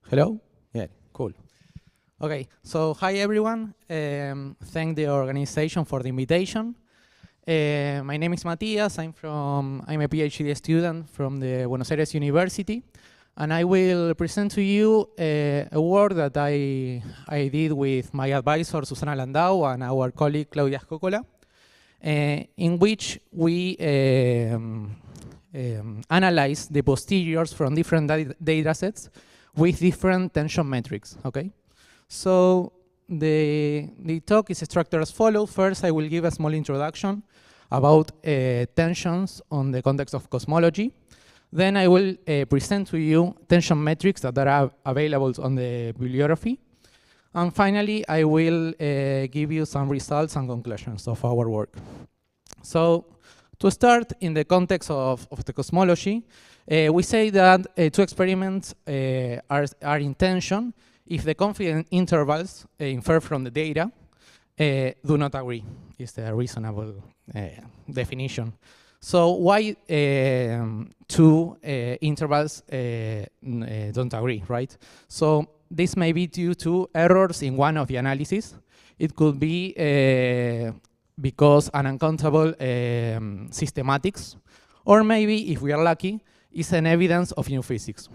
Hello? Yeah, cool. Okay, so hi everyone. Thank the organization for the invitation. My name is Matias. I'm a PhD student from the Buenos Aires University, and I will present to you a work that I did with my advisor Susana Landau and our colleague Claudia Scoccola, in which we analyze the posteriors from different data sets with different tension metrics, okay? So the talk is structured as follows. First, I will give a small introduction about tensions on the context of cosmology. Then I will present to you tension metrics that are available on the bibliography. And finally, I will give you some results and conclusions of our work. So to start, in the context of the cosmology, we say that two experiments are in tension if the confidence intervals inferred from the data do not agree. Is the reasonable definition. So why two intervals don't agree, right? So this may be due to errors in one of the analyses. It could be because an uncountable systematics, or maybe, if we are lucky, is an evidence of new physics.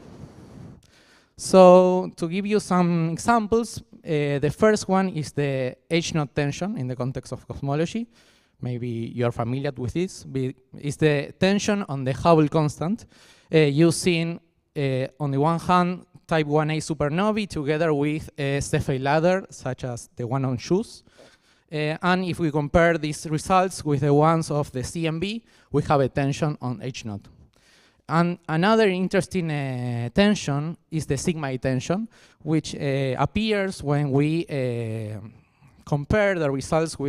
So to give you some examples, the first one is the H0 tension in the context of cosmology. Maybe you're familiar with this. It's the tension on the Hubble constant using, on the one hand, type 1a supernovae together with a Cepheid ladder, such as the one on shoes. And if we compare these results with the ones of the CMB, we have a tension on H0. And another interesting tension is the sigma tension, which appears when we compare the results of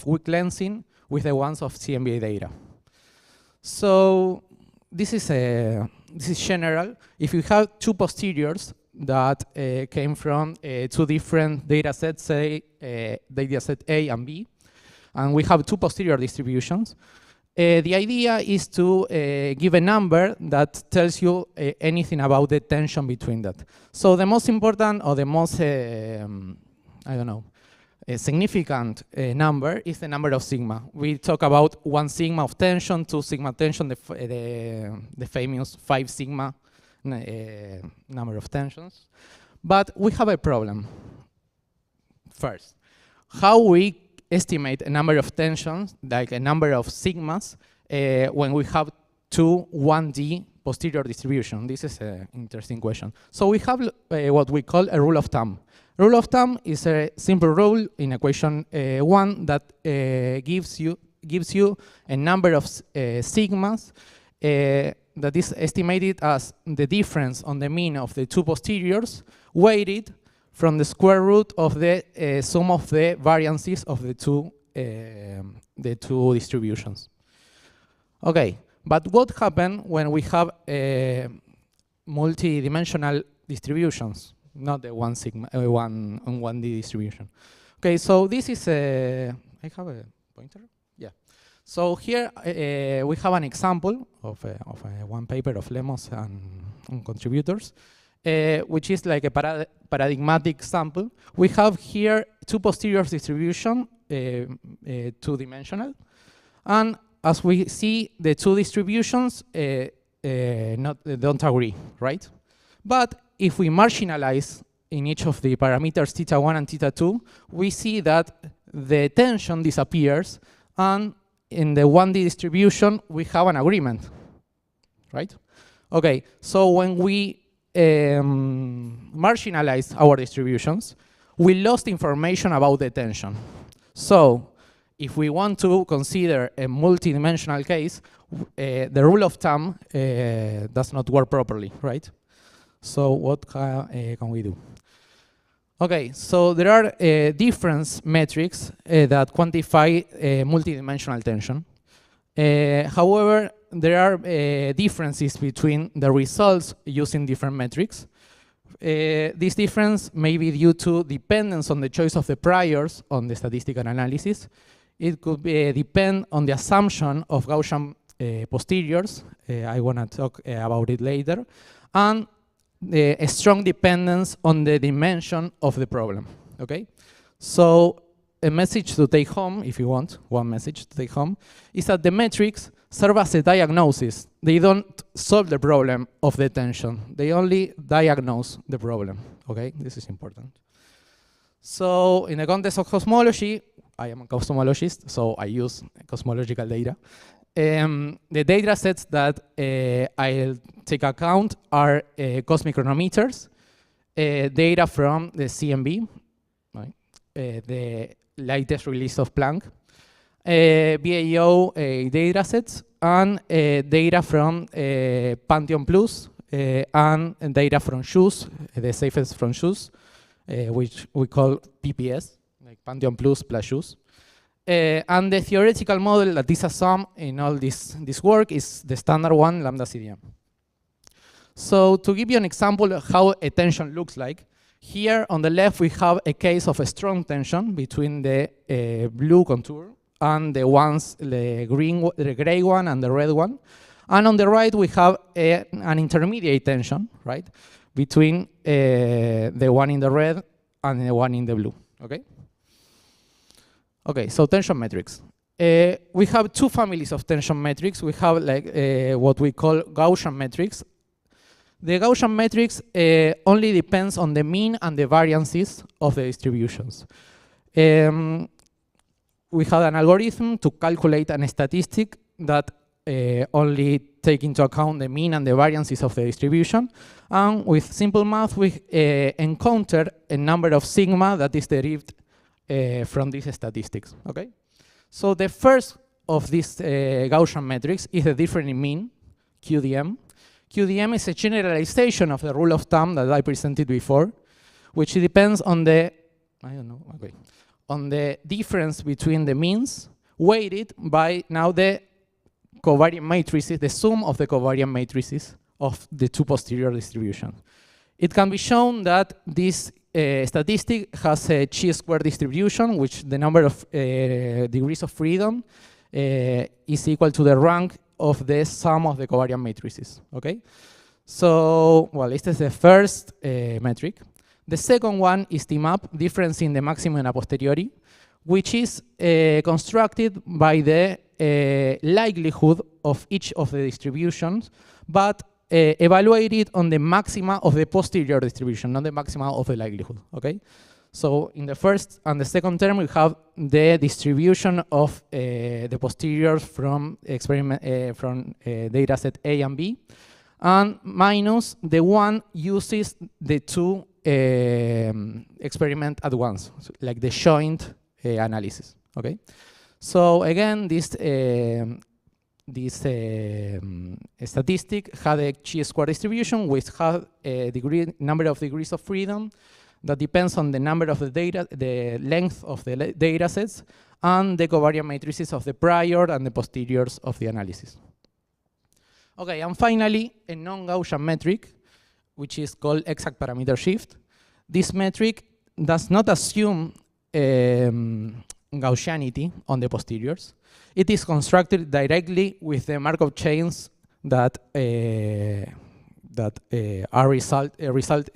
weak lensing with the ones of CMB data. So this is general. If you have two posteriors that came from two different data sets, say data set A and B, and we have two posterior distributions, the idea is to give a number that tells you anything about the tension between that. So the most important, or the most, significant number is the number of sigma. We talk about 1 sigma of tension, 2 sigma tension, the famous 5 sigma number of tensions. But we have a problem. First, how we estimate a number of tensions, like a number of sigmas, when we have two 1D posterior distribution? This is an interesting question. So we have what we call a rule of thumb. Rule of thumb is a simple rule in equation 1 that gives you a number of sigmas that is estimated as the difference on the mean of the two posteriors weighted from the square root of the sum of the variances of the two distributions. Okay, but what happens when we have multi-dimensional distributions, not the 1 sigma, 1D distribution? Okay, so this is I have a pointer. Yeah. So here we have an example of one paper of Lemos and contributors, which is like a paradigmatic sample. We have here two posterior distribution, two-dimensional, and as we see, the two distributions don't agree, right? But if we marginalize in each of the parameters θ1 and θ2, we see that the tension disappears, and in the 1D distribution, we have an agreement, right? Okay, so when we marginalize our distributions, we lost information about the tension. So if we want to consider a multidimensional case, the rule of thumb does not work properly, right? So what can we do? Okay, so there are difference metrics that quantify multidimensional tension. However, there are differences between the results using different metrics. This difference may be due to dependence on the choice of the priors on the statistical analysis. It could depend on the assumption of Gaussian posteriors. I want to talk about it later. And a strong dependence on the dimension of the problem, okay? So a message to take home, if you want, one message to take home, is that the metrics serve as a diagnosis. They don't solve the problem of the tension. They only diagnose the problem, okay? This is important. So in the context of cosmology, I am a cosmologist, so I use cosmological data. The data sets that I'll take account are cosmic chronometers, data from the CMB, right? The latest release of Planck, BAO data sets, and data from Pantheon Plus, and data from shoes, the safest from shoes, which we call PPS, like Pantheon Plus plus shoes. And the theoretical model that is a sum in all this work is the standard one, lambda CDM. So to give you an example of how a tension looks like, here on the left we have a case of a strong tension between the blue contour and the gray one and the red one. And on the right we have an intermediate tension, right, between the one in the red and the one in the blue, okay? Okay, so tension metrics. We have two families of tension metrics. We have like what we call Gaussian metrics. The Gaussian metrics only depends on the mean and the variances of the distributions. We have an algorithm to calculate a statistic that only take into account the mean and the variances of the distribution. And with simple math, we encounter a number of sigma that is derived from these statistics, okay? So the first of these Gaussian metrics is the difference in mean, QDM. QDM is a generalization of the rule of thumb that I presented before, which depends on the, on the difference between the means weighted by now the covariant matrices, the sum of the covariant matrices of the two posterior distributions. It can be shown that this statistic has a chi-square distribution, which the number of degrees of freedom is equal to the rank of the sum of the covariant matrices, okay? So, well, this is the first metric. The second one is the map, difference in the maximum and a posteriori, which is constructed by the likelihood of each of the distributions, but evaluated on the maxima of the posterior distribution, not the maxima of the likelihood, okay? So in the first and the second term, we have the distribution of the posteriors from experiment from data set A and B, and minus the one uses the two experiment at once, so like the joint analysis, okay? So again, this statistic had a chi-square distribution which had a number of degrees of freedom that depends on the number of the data, the length of the data sets, and the covariant matrices of the prior and the posteriors of the analysis. Okay, and finally, a non-Gaussian metric, which is called exact parameter shift. This metric does not assume Gaussianity on the posteriors. It is constructed directly with the Markov chains that are result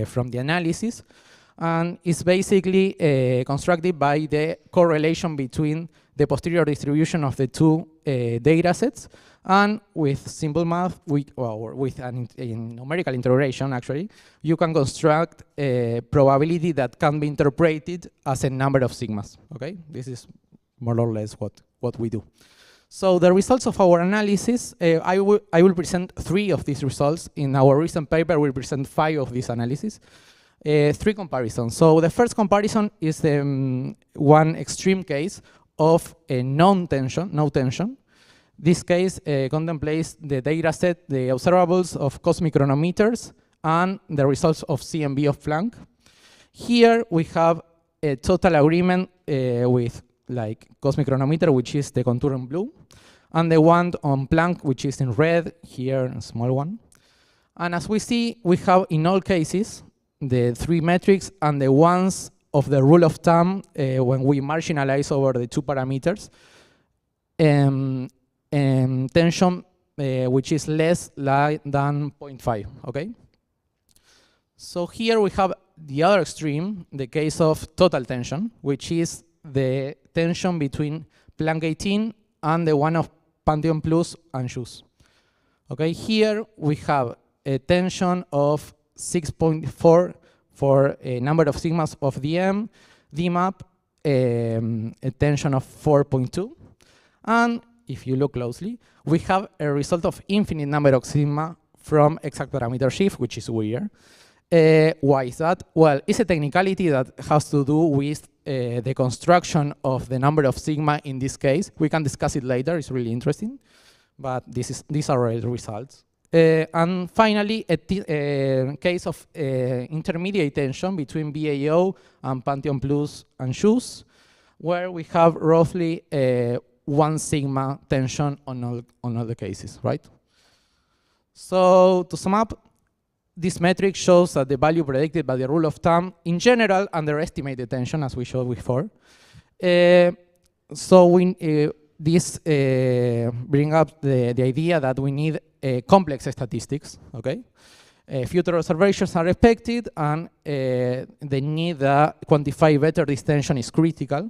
from the analysis, and is basically constructed by the correlation between the posterior distribution of the two data sets, and with simple math, or with a numerical integration, actually, you can construct a probability that can be interpreted as a number of sigmas, okay? This is more or less what we do. So the results of our analysis, I will present 3 of these results. In our recent paper, we present 5 of these analyses. 3 comparisons. So the first comparison is one extreme case of a no tension. This case contemplates the data set, the observables of cosmic chronometers, and the results of CMB of Planck. Here we have a total agreement with like cosmic chronometer, which is the contour in blue, and the one on Planck, which is in red, here, a small one. And as we see, we have in all cases the 3 metrics and the ones of the rule of thumb when we marginalize over the 2 parameters, tension which is less than 0.5, okay? So here we have the other extreme, the case of total tension, which is the tension between Planck 18 and the one of Pantheon Plus and JUICE. Okay, here we have a tension of 6.4 for a number of sigmas of DM, DMAP, a tension of 4.2. And if you look closely, we have a result of infinite number of sigma from exact parameter shift, which is weird. Why is that? Well, it's a technicality that has to do with the construction of the number of sigma in this case. We can discuss it later, it's really interesting. But these are the results. And finally, a case of intermediate tension between BAO and Pantheon Plus and JUICE, where we have roughly 1 sigma tension on all the cases, right? So to sum up, this metric shows that the value predicted by the rule of thumb, in general, underestimate the tension, as we showed before. This brings up the idea that we need complex statistics, okay? Future observations are expected, and the need to quantify better this tension is critical.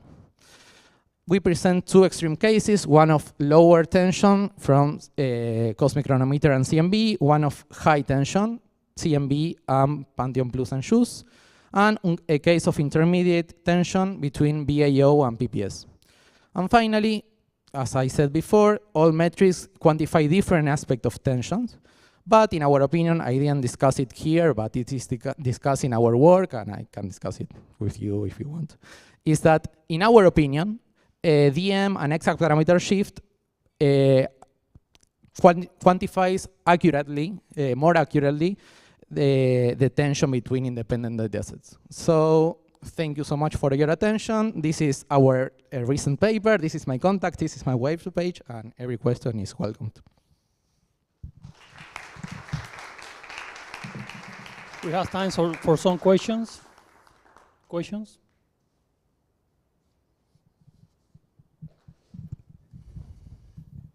We present 2 extreme cases, one of lower tension from cosmic chronometer and CMB, one of high tension, CMB and Pantheon Plus and JUICE, and a case of intermediate tension between BAO and PPS. And finally, as I said before, all metrics quantify different aspects of tensions, but in our opinion, I didn't discuss it here, but it is discussed in our work, and I can discuss it with you if you want, is that in our opinion, DM and exact parameter shift quantifies accurately, more accurately, the tension between independent datasets. So thank you so much for your attention. This is our recent paper. This is my contact. This is my web page, and every question is welcomed. We have time for some questions. Questions?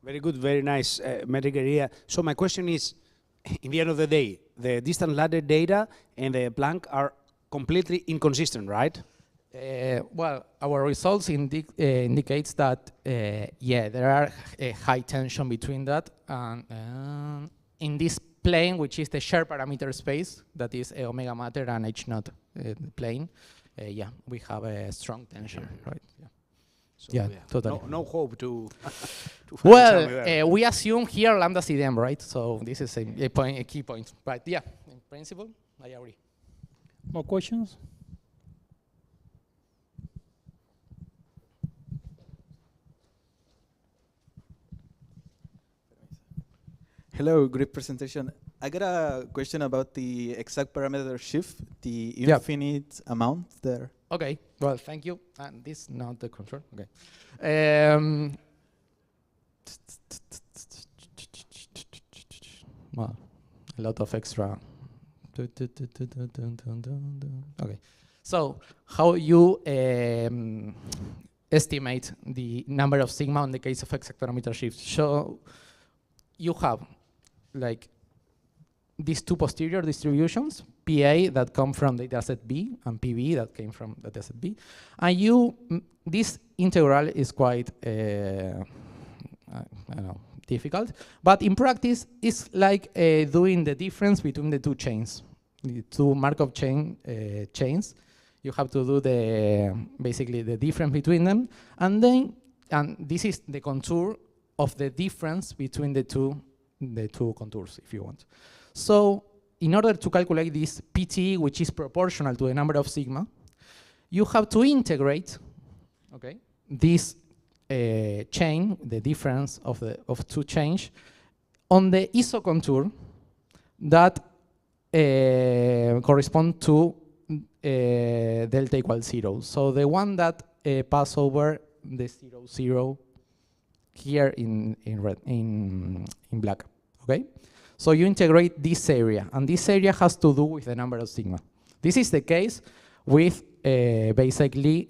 Very good, very nice metric area. So my question is, in the end of the day, the distant ladder data and the Planck are completely inconsistent, right? Well, our results indicates that, yeah, there are a high tension between that. And in this plane, which is the shared parameter space, that is omega matter and H naught plane, yeah, we have a strong tension, right? Yeah. So, yeah, totally. No hope to find well, we assume here lambda CDM, right? So this is a key point. But yeah, in principle, I agree. More questions? Hello, great presentation. I got a question about the exact parameter shift, the infinite amount there. Okay, well, thank you. And this is not the control, okay. Well, a lot of extra. Okay, so how you estimate the number of sigma in the case of exact parameter shift? So you have like these 2 posterior distributions, PA that come from dataset B and PB that came from dataset B. And this integral is quite, I don't know, difficult. But in practice, it's like doing the difference between the 2 chains, the 2 Markov chains. You have to do basically the difference between them. And this is the contour of the difference between the two contours, if you want. So in order to calculate this PT, which is proportional to the number of sigma, you have to integrate, okay, this chain, the difference of 2 chains, on the isocontour that correspond to delta equals 0. So the one that pass over the 0, 0 here in red, in black, okay? So you integrate this area, and this area has to do with the number of sigma. This is the case with basically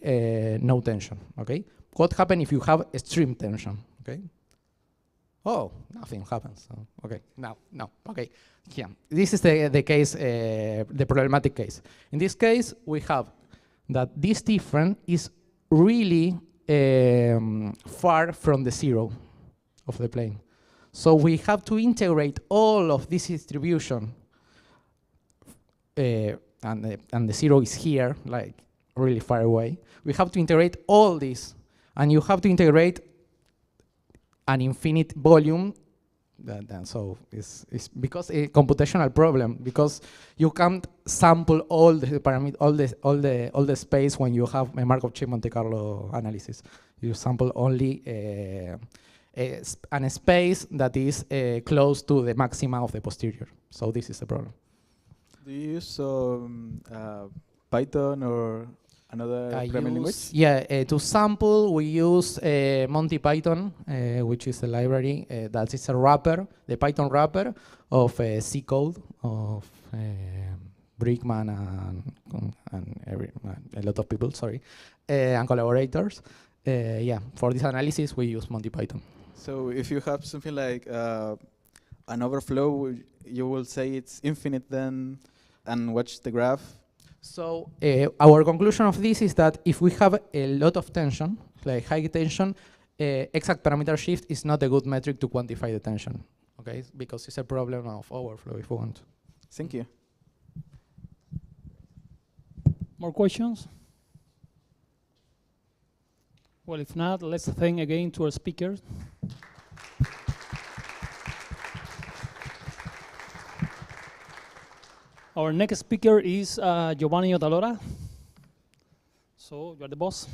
no tension, okay? What happens if you have extreme tension, okay? Oh, nothing happens. So, okay, no, okay. Yeah, this is the case, the problematic case. In this case, we have that this difference is really far from the zero of the plane. So we have to integrate all of this distribution, and the zero is here, like really far away. We have to integrate all this, and you have to integrate an infinite volume. So it's because a computational problem, because you can't sample all the parameter, all the space when you have a Markov-Chain Monte Carlo analysis. You sample only a space that is close to the maxima of the posterior. So this is the problem. Do you use Python or another programming language? Yeah, to sample, we use Monty Python, which is a library that is a wrapper, the Python wrapper of C code of Brickman and a lot of people, sorry, and collaborators. Yeah, for this analysis, we use Monty Python. So if you have something like an overflow, you will say it's infinite then, and watch the graph? So our conclusion of this is that if we have a lot of tension, like high tension, exact parameter shift is not a good metric to quantify the tension, okay? Because it's a problem of overflow if we want. Thank you. More questions? Well, if not, let's thank again to our speakers. Our next speaker is Giovanni Otalora. So, you're the boss.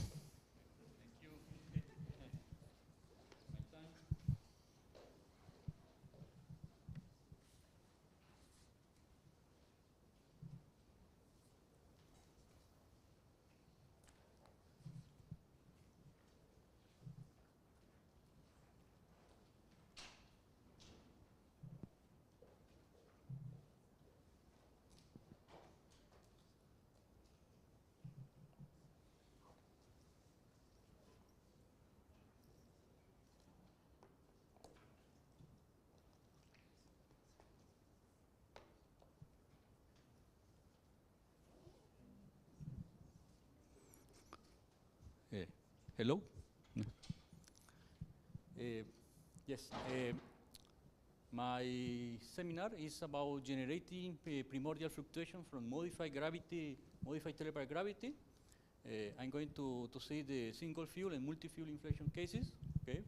Hello? Yes. My seminar is about generating primordial fluctuation from modified gravity, modified telepare gravity. I'm going to see the single fuel and multi-fuel inflation cases. Okay.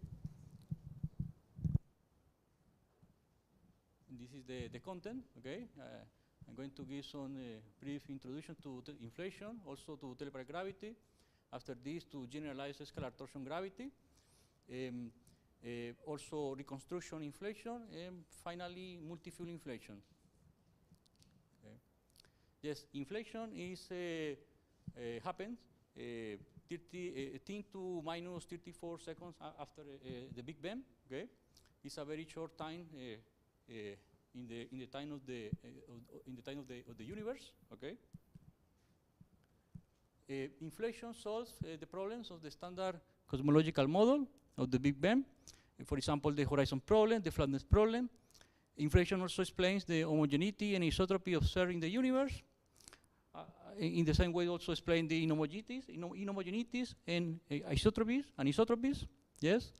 And this is the content. Okay. I'm going to give some brief introduction to inflation, also to telepare gravity. After this, to generalize scalar torsion gravity, also reconstruction inflation, and finally multi-fuel inflation. Okay. Yes, inflation is happens 10 to minus 34 seconds after the Big Bang. Okay, it's a very short time in the time of the universe. Okay. Inflation solves the problems of the standard cosmological model of the Big Bang. For example, the horizon problem, the flatness problem. Inflation also explains the homogeneity and isotropy observed in the universe. In the same way, also explain the inhomogeneities and isotropies. Yes,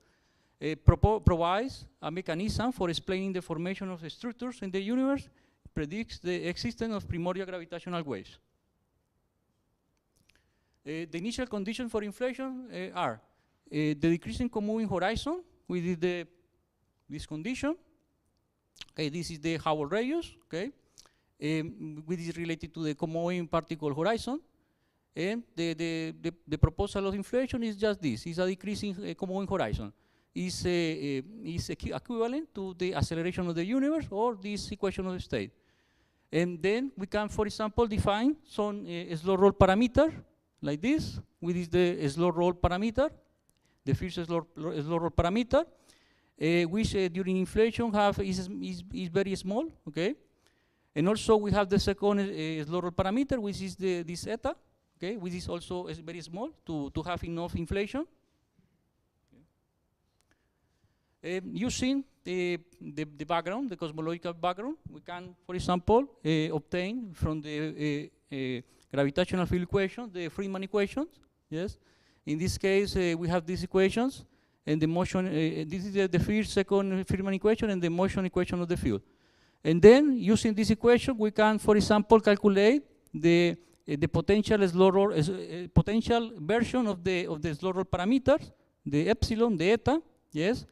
provides a mechanism for explaining the formation of the structures in the universe. Predicts the existence of primordial gravitational waves. The initial conditions for inflation are the decreasing comoving horizon, which is this condition. Okay, this is the Hubble radius. Okay, which is related to the comoving particle horizon, and the proposal of inflation is just this: is a decreasing comoving horizon. Is equivalent to the acceleration of the universe or this equation of the state. And then we can, for example, define some slow roll parameter. Like this, which is the slow roll parameter, the first slow roll parameter, which during inflation is very small, okay? And also we have the second slow roll parameter, which is this eta, okay, which is also very small to have enough inflation. Using the background, the cosmological background, we can, for example, obtain from the gravitational field equation the Friedman equations. Yes. In this case, we have these equations, and the motion. This is the first, second Friedman equation, and the motion equation of the field. And then, using this equation, we can, for example, calculate the potential potential version of the slow roll parameters, the epsilon, the eta. Yes.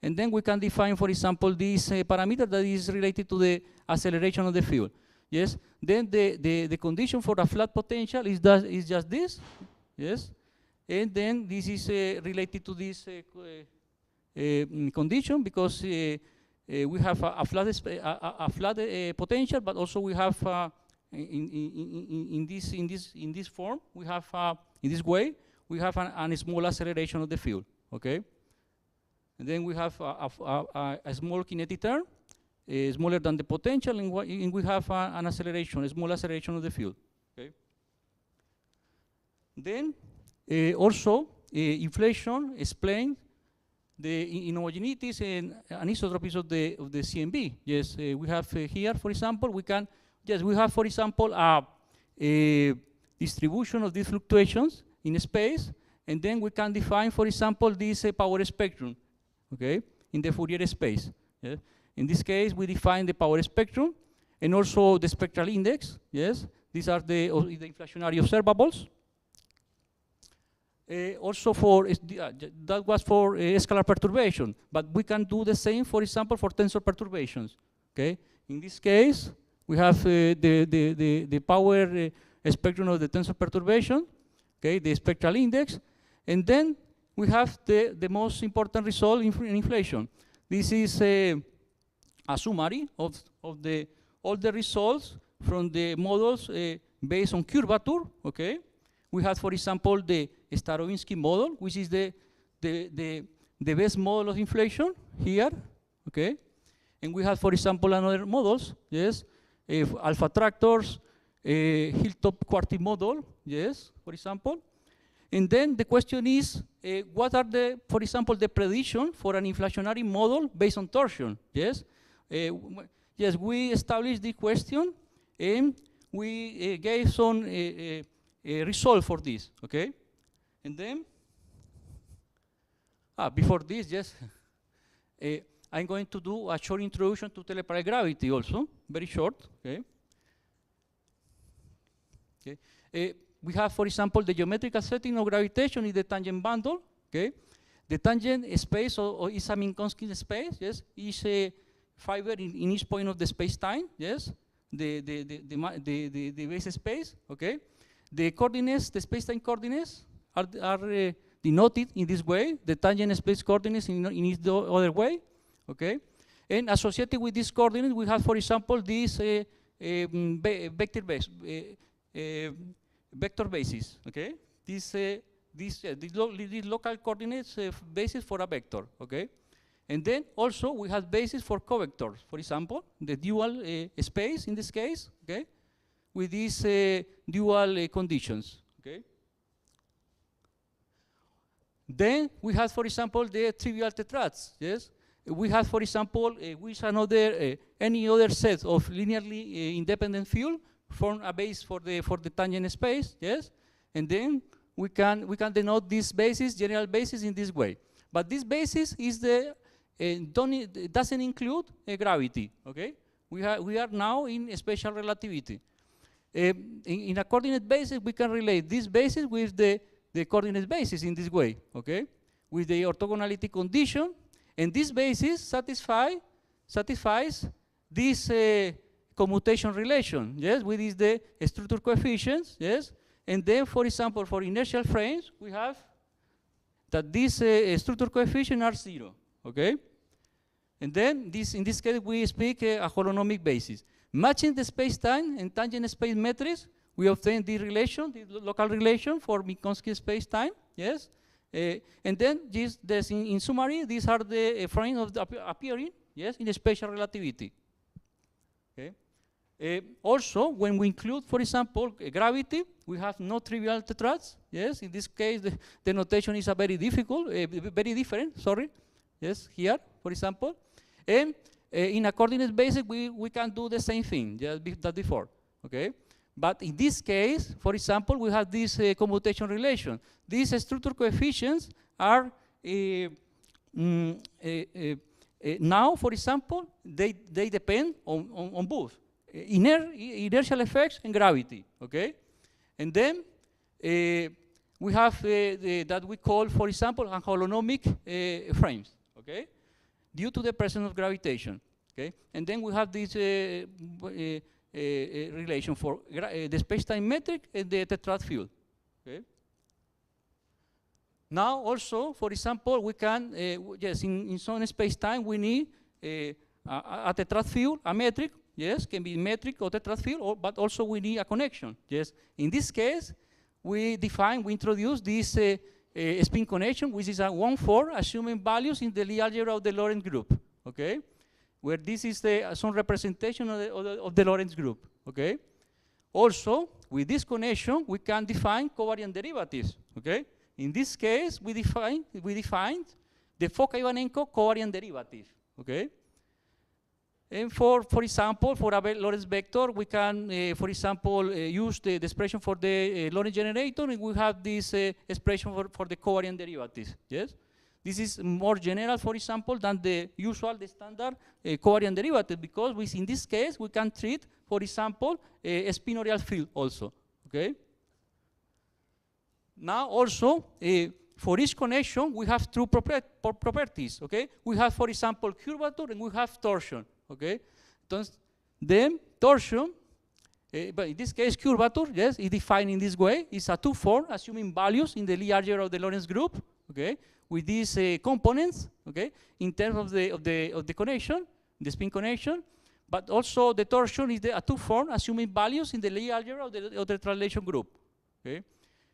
And then we can define, for example, this parameter that is related to the acceleration of the field. Yes. Then the condition for a flat potential is just this. Yes. And then this is related to this condition because we have a flat potential, but also we have in this form we have in this way we have a small acceleration of the field. Okay. And then we have a small kinetic term, smaller than the potential, and we have an acceleration, a small acceleration of the field. Okay. Then also inflation explains the inhomogeneities and anisotropies of the CMB. Yes, we have here, for example, we have, for example, a distribution of these fluctuations in space, and then we can define, for example, this power spectrum. Okay, in the Fourier space. Yeah? In this case, we define the power spectrum and also the spectral index. Yes, these are the inflationary observables. Also for that was for scalar perturbation, but we can do the same, for example, for tensor perturbations. Okay, in this case, we have the power spectrum of the tensor perturbation. Okay, the spectral index, and then we have the most important result in inflation. This is a summary of all the results from the models based on curvature. Okay, we have, for example, the Starobinsky model, which is the best model of inflation here. Okay, and we have, for example, another models. Yes, alpha tractors, hilltop quartic model. Yes, for example. And then the question is, what are for example, the prediction for an inflationary model based on torsion? Yes, yes, we established the question, and we gave some result for this. Okay, and then before this, yes, I'm going to do a short introduction to teleparallel gravity, also very short. Okay. Okay. We have, for example, the geometrical setting of gravitation is the tangent bundle. Okay, the tangent space is a Minkowski space. Yes, is a fiber in each point of the space-time. Yes, the base space. Okay, the coordinates, the space-time coordinates are denoted in this way. The tangent space coordinates in the other way. Okay, and associated with this coordinate, we have, for example, this vector base. Vector basis, okay? These local coordinates basis for a vector, okay? And then also we have basis for covectors. For example, the dual space in this case, okay? With these dual conditions, okay? Then we have, for example, the trivial tetrads, yes? We have, for example, with any other set of linearly independent field form a base for the tangent space, yes, and then we can denote this basis, general basis, in this way. But this basis is doesn't include gravity. Okay, we are now in special relativity. In a coordinate basis, we can relate this basis with the coordinate basis in this way. Okay, with the orthogonality condition, and this basis satisfies this commutation relation, yes, with is the structure coefficients, yes, and then, for example, for inertial frames, we have that these structure coefficients are 0, okay, and then in this case we speak a holonomic basis. Matching the space-time and tangent space metrics, we obtain the relation, the local relation for Minkowski space-time, yes, and then in summary, these are the frames of appearing, yes, in the spatial relativity. Okay. Also, when we include, for example, gravity, we have no trivial tetrads. Yes, in this case, the notation is very different. Sorry. yes, here, for example. And in a coordinate basis, we can do the same thing just that before, okay? But in this case, for example, we have this commutation relation. These structure coefficients are now, for example, they depend on both inertial effects and gravity, okay? And then we have that we call, for example, holonomic frames, okay? Due to the presence of gravitation, okay? And then we have this relation for the space-time metric and the tetrad field, okay? Now also, for example, we can, yes, in some space-time we need a tetrad field, a metric, yes, can be metric or tetrad field, but also we need a connection, yes. In this case, we introduce this spin connection, which is a 1,4, assuming values in the Lie algebra of the Lorentz group, okay? Where this is some representation of the Lorentz group, okay? Also, with this connection, we can define covariant derivatives, okay? In this case, we defined the Foka-Ivanenko covariant derivative, okay? And for example, for a Lorentz vector, we can, for example, use the expression for the Lorentz generator, and we have this expression for the covariant derivatives, yes? This is more general, for example, than the standard covariant derivative, because in this case, we can treat, for example, a spinorial field also, okay? Now also, for each connection, we have two properties, okay? We have, for example, curvature and we have torsion, okay? Then torsion, but in this case, curvature, yes, is defined in this way. It's a 2-4, assuming values in the Lie algebra of the Lorentz group, okay? With these components, okay? In terms of the connection, the spin connection, but also the torsion is a 2-4, assuming values in the Lie algebra of the translation group, okay?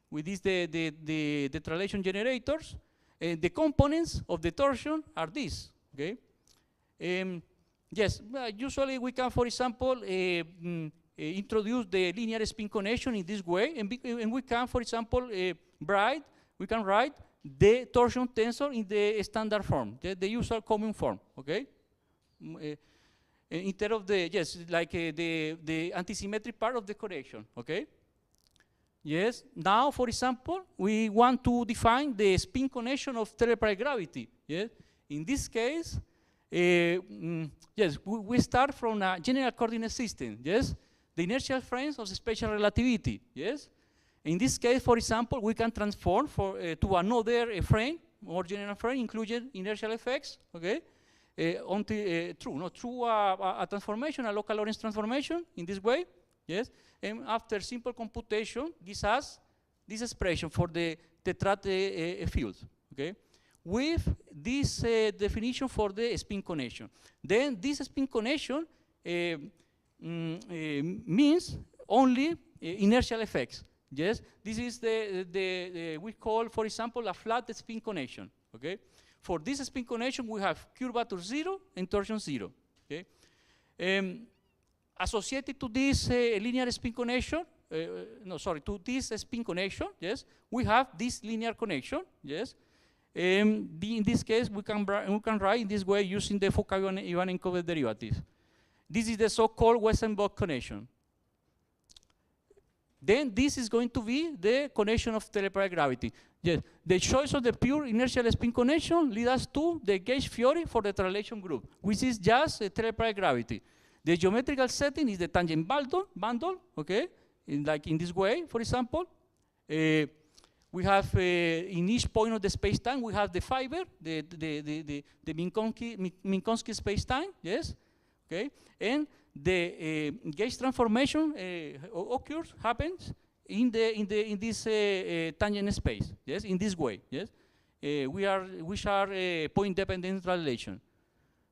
With this, the translation generators, the components of the torsion are these, okay? Yes, usually we can, for example, introduce the linear spin connection in this way, and we can, for example, write the torsion tensor in the standard form, the usual common form, okay? Instead of the, yes, like the antisymmetric part of the connection, okay? Yes, now, for example, we want to define the spin connection of teleparallel gravity, yes? In this case, yes, we start from a general coordinate system, yes? The inertial frames of spatial relativity, yes? In this case, for example, we can transform to another frame, more general frame, including inertial effects, okay? Through a transformation, a local Lorentz transformation, in this way, yes? And after simple computation, gives us this expression for the tetrad fields, okay? With this definition for the spin connection. Then this spin connection means only inertial effects. Yes, this is we call, for example, a flat spin connection. Okay, for this spin connection we have curvature 0 and torsion 0. Okay, associated to this linear spin connection, to this spin connection, yes, we have this linear connection. Yes, in this case we can write in this way using the Foka-Ivanenko derivative. This is the so-called Weissenbach connection. Then this is going to be the connection of teleparallel gravity. Yes, the choice of the pure inertial spin connection leads us to the gauge theory for the translation group, which is just teleparallel gravity. The geometrical setting is the tangent bundle, okay? Like in this way, for example. We have in each point of the space-time, we have the fiber, the Minkowski space-time, yes, okay, and the gauge transformation happens in this tangent space, yes, in this way, yes, which are point-dependent translation,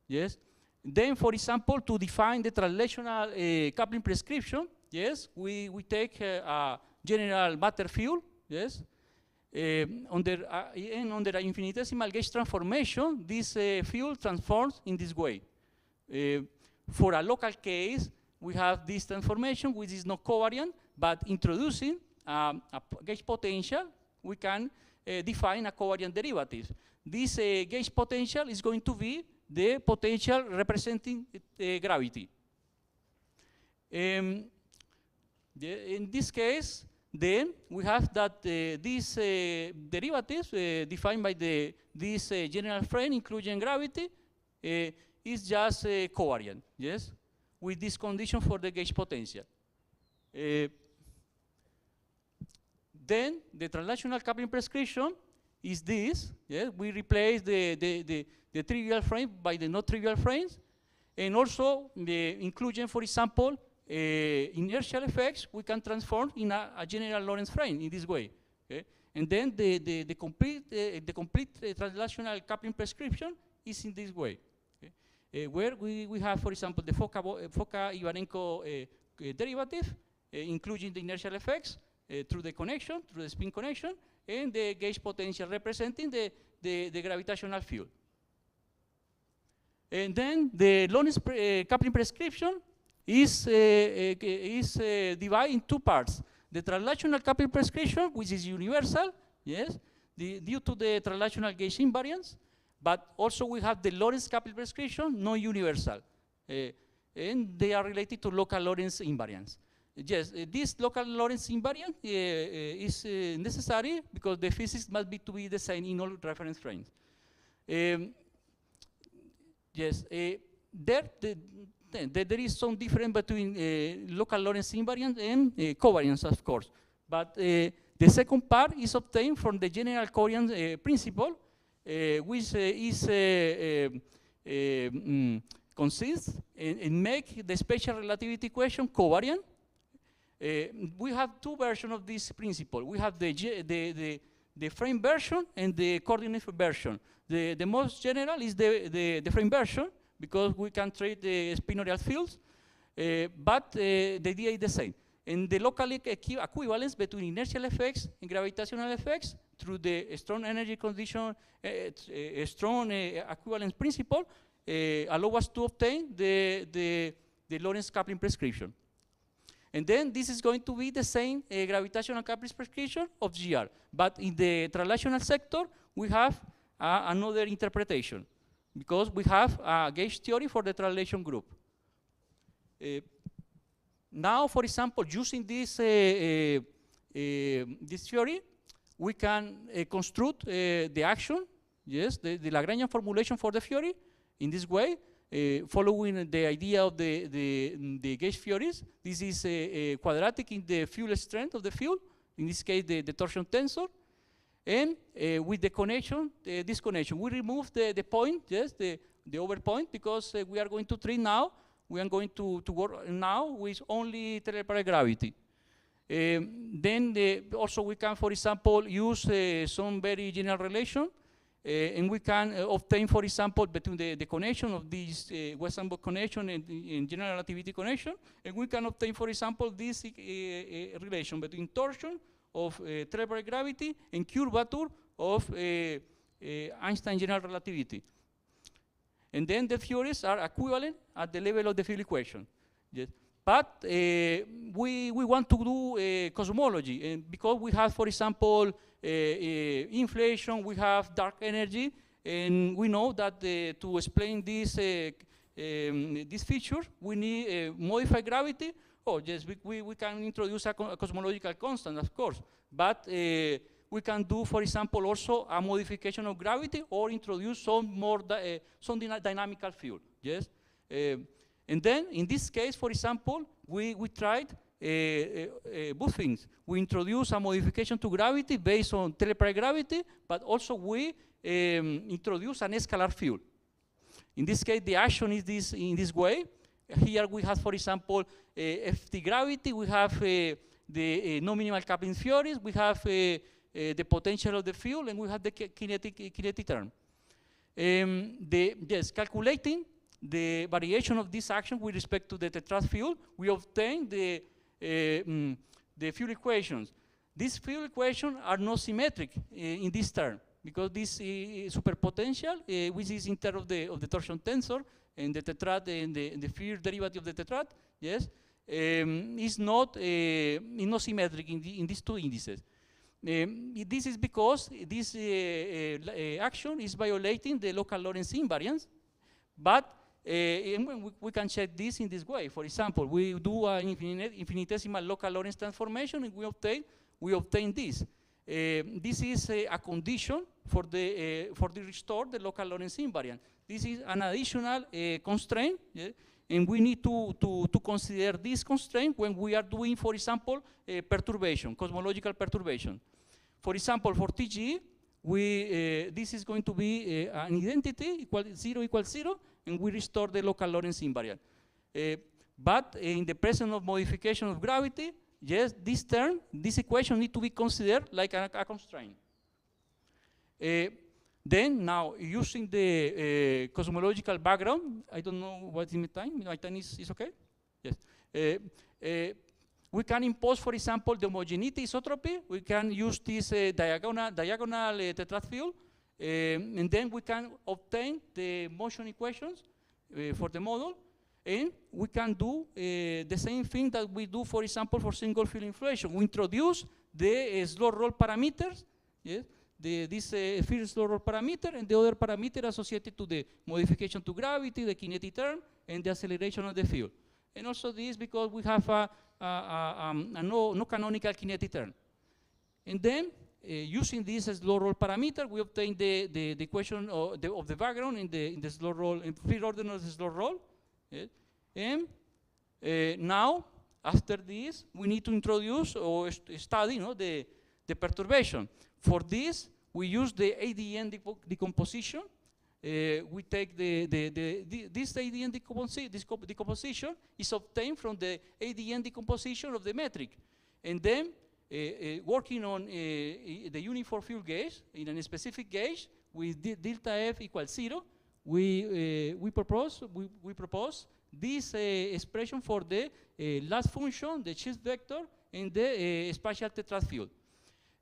yes. Then, for example, to define the translational coupling prescription, yes, we take a general matter field, yes. Under an infinitesimal gauge transformation, this field transforms in this way. For a local case, we have this transformation, which is not covariant, but introducing a gauge potential, we can define a covariant derivative. This gauge potential is going to be the potential representing gravity. In this case, then we have that these derivatives defined by this general frame, including gravity, is just covariant, yes, with this condition for the gauge potential. Then the translational coupling prescription is this. Yeah, we replace the trivial frame by the not trivial frames, and also the inclusion, for example, inertial effects we can transform in a general Lorentz frame in this way. Okay? And then the complete translational coupling prescription is in this way, okay? Where we have, for example, the Foka-Ivanenko derivative, including the inertial effects through the connection, through the spin connection, and the gauge potential representing the gravitational field. And then the Lorentz coupling prescription is divided in two parts. The translational coupling prescription, which is universal, yes, due to the translational gauge invariance, but also we have the Lorentz coupling prescription, non-universal, and they are related to local Lorentz invariance. Yes, this local Lorentz invariant is necessary because the physics must be to be the same in all reference frames. Yes, there is some difference between local Lorentz invariant and covariance, of course. But the second part is obtained from the general covariance principle, which consists in make the special relativity equation covariant. We have two versions of this principle. We have the frame version and the coordinate version. The most general is the frame version, because we can treat the spinorial fields, but the idea is the same. And the local equivalence between inertial effects and gravitational effects through the strong energy condition, strong equivalence principle, allow us to obtain the Lorentz coupling prescription. And then this is going to be the same gravitational coupling prescription of GR. But in the translational sector, we have another interpretation, because we have a gauge theory for the translation group. Now, for example, using this theory, we can construct the action, yes, the Lagrangian formulation for the theory in this way, following the idea of the gauge theories. This is quadratic in the field strength of the field, in this case the torsion tensor. And with the connection, this connection, we remove the point, yes, the over point, because we are going to treat now, we are going to work now with only terrestrial gravity. Then also we can, for example, use some very general relation, and we can obtain, for example, between the connection of this Weissenberg connection and general relativity connection, and we can obtain, for example, this relation between torsion of terrestrial gravity and curvature of Einstein general relativity. And then the theories are equivalent at the level of the field equation. Yes. But we want to do cosmology, and because we have, for example, inflation, we have dark energy, and we know that to explain this feature, we need modified gravity. Oh, yes, we can introduce a cosmological constant, of course, but we can do, for example, also a modification of gravity, or introduce some more dynamical field, yes? And then, in this case, for example, we tried both things. We introduce a modification to gravity based on terrestrial gravity, but also we introduce an scalar field. In this case, the action is in this way. Here we have, for example, Ft gravity, we have the non-minimal coupling theories, we have the potential of the field, and we have the kinetic term. Yes, calculating the variation of this action with respect to the tetrad field, we obtain the field equations. These field equations are not symmetric in this term, because this superpotential, which is in terms of the torsion tensor, and the tetrad and the field derivative of the tetrad, yes, is not symmetric in these two indices. This is because this action is violating the local Lorentz invariance, but we can check this in this way. For example, we do an infinitesimal local Lorentz transformation, and we obtain this. This is a condition for the restore the local Lorentz invariant. This is an additional constraint, yeah? And we need to consider this constraint when we are doing, for example, perturbation, cosmological perturbation. For example, for TGE, this is going to be an identity equals 0, and we restore the local Lorentz invariant. But in the presence of modification of gravity, yes, this equation need to be considered like a constraint. Then now, using the cosmological background, I don't know what is my time. My time is okay? Yes. We can impose, for example, the homogeneity isotropy. We can use this diagonal tetrad field, and then we can obtain the motion equations for the model, and we can do the same thing that we do, for example, for single field inflation. We introduce the slow roll parameters, yes, this field slow roll parameter, and the other parameter associated to the modification to gravity, the kinetic term, and the acceleration of the field. And also this because we have a no canonical kinetic term. And then, using this slow roll parameter, we obtain the equation of the background in the slow roll, in free order of the slow roll. Yeah. And now, after this, we need to introduce or study the perturbation. For this, we use the ADN decomposition. We take this ADN decomposition is obtained from the ADN decomposition of the metric. And then, working on the uniform field gauge, in a specific gauge, with delta F equals 0, we propose this expression for the last function, the shift vector, and the spatial tetrad field.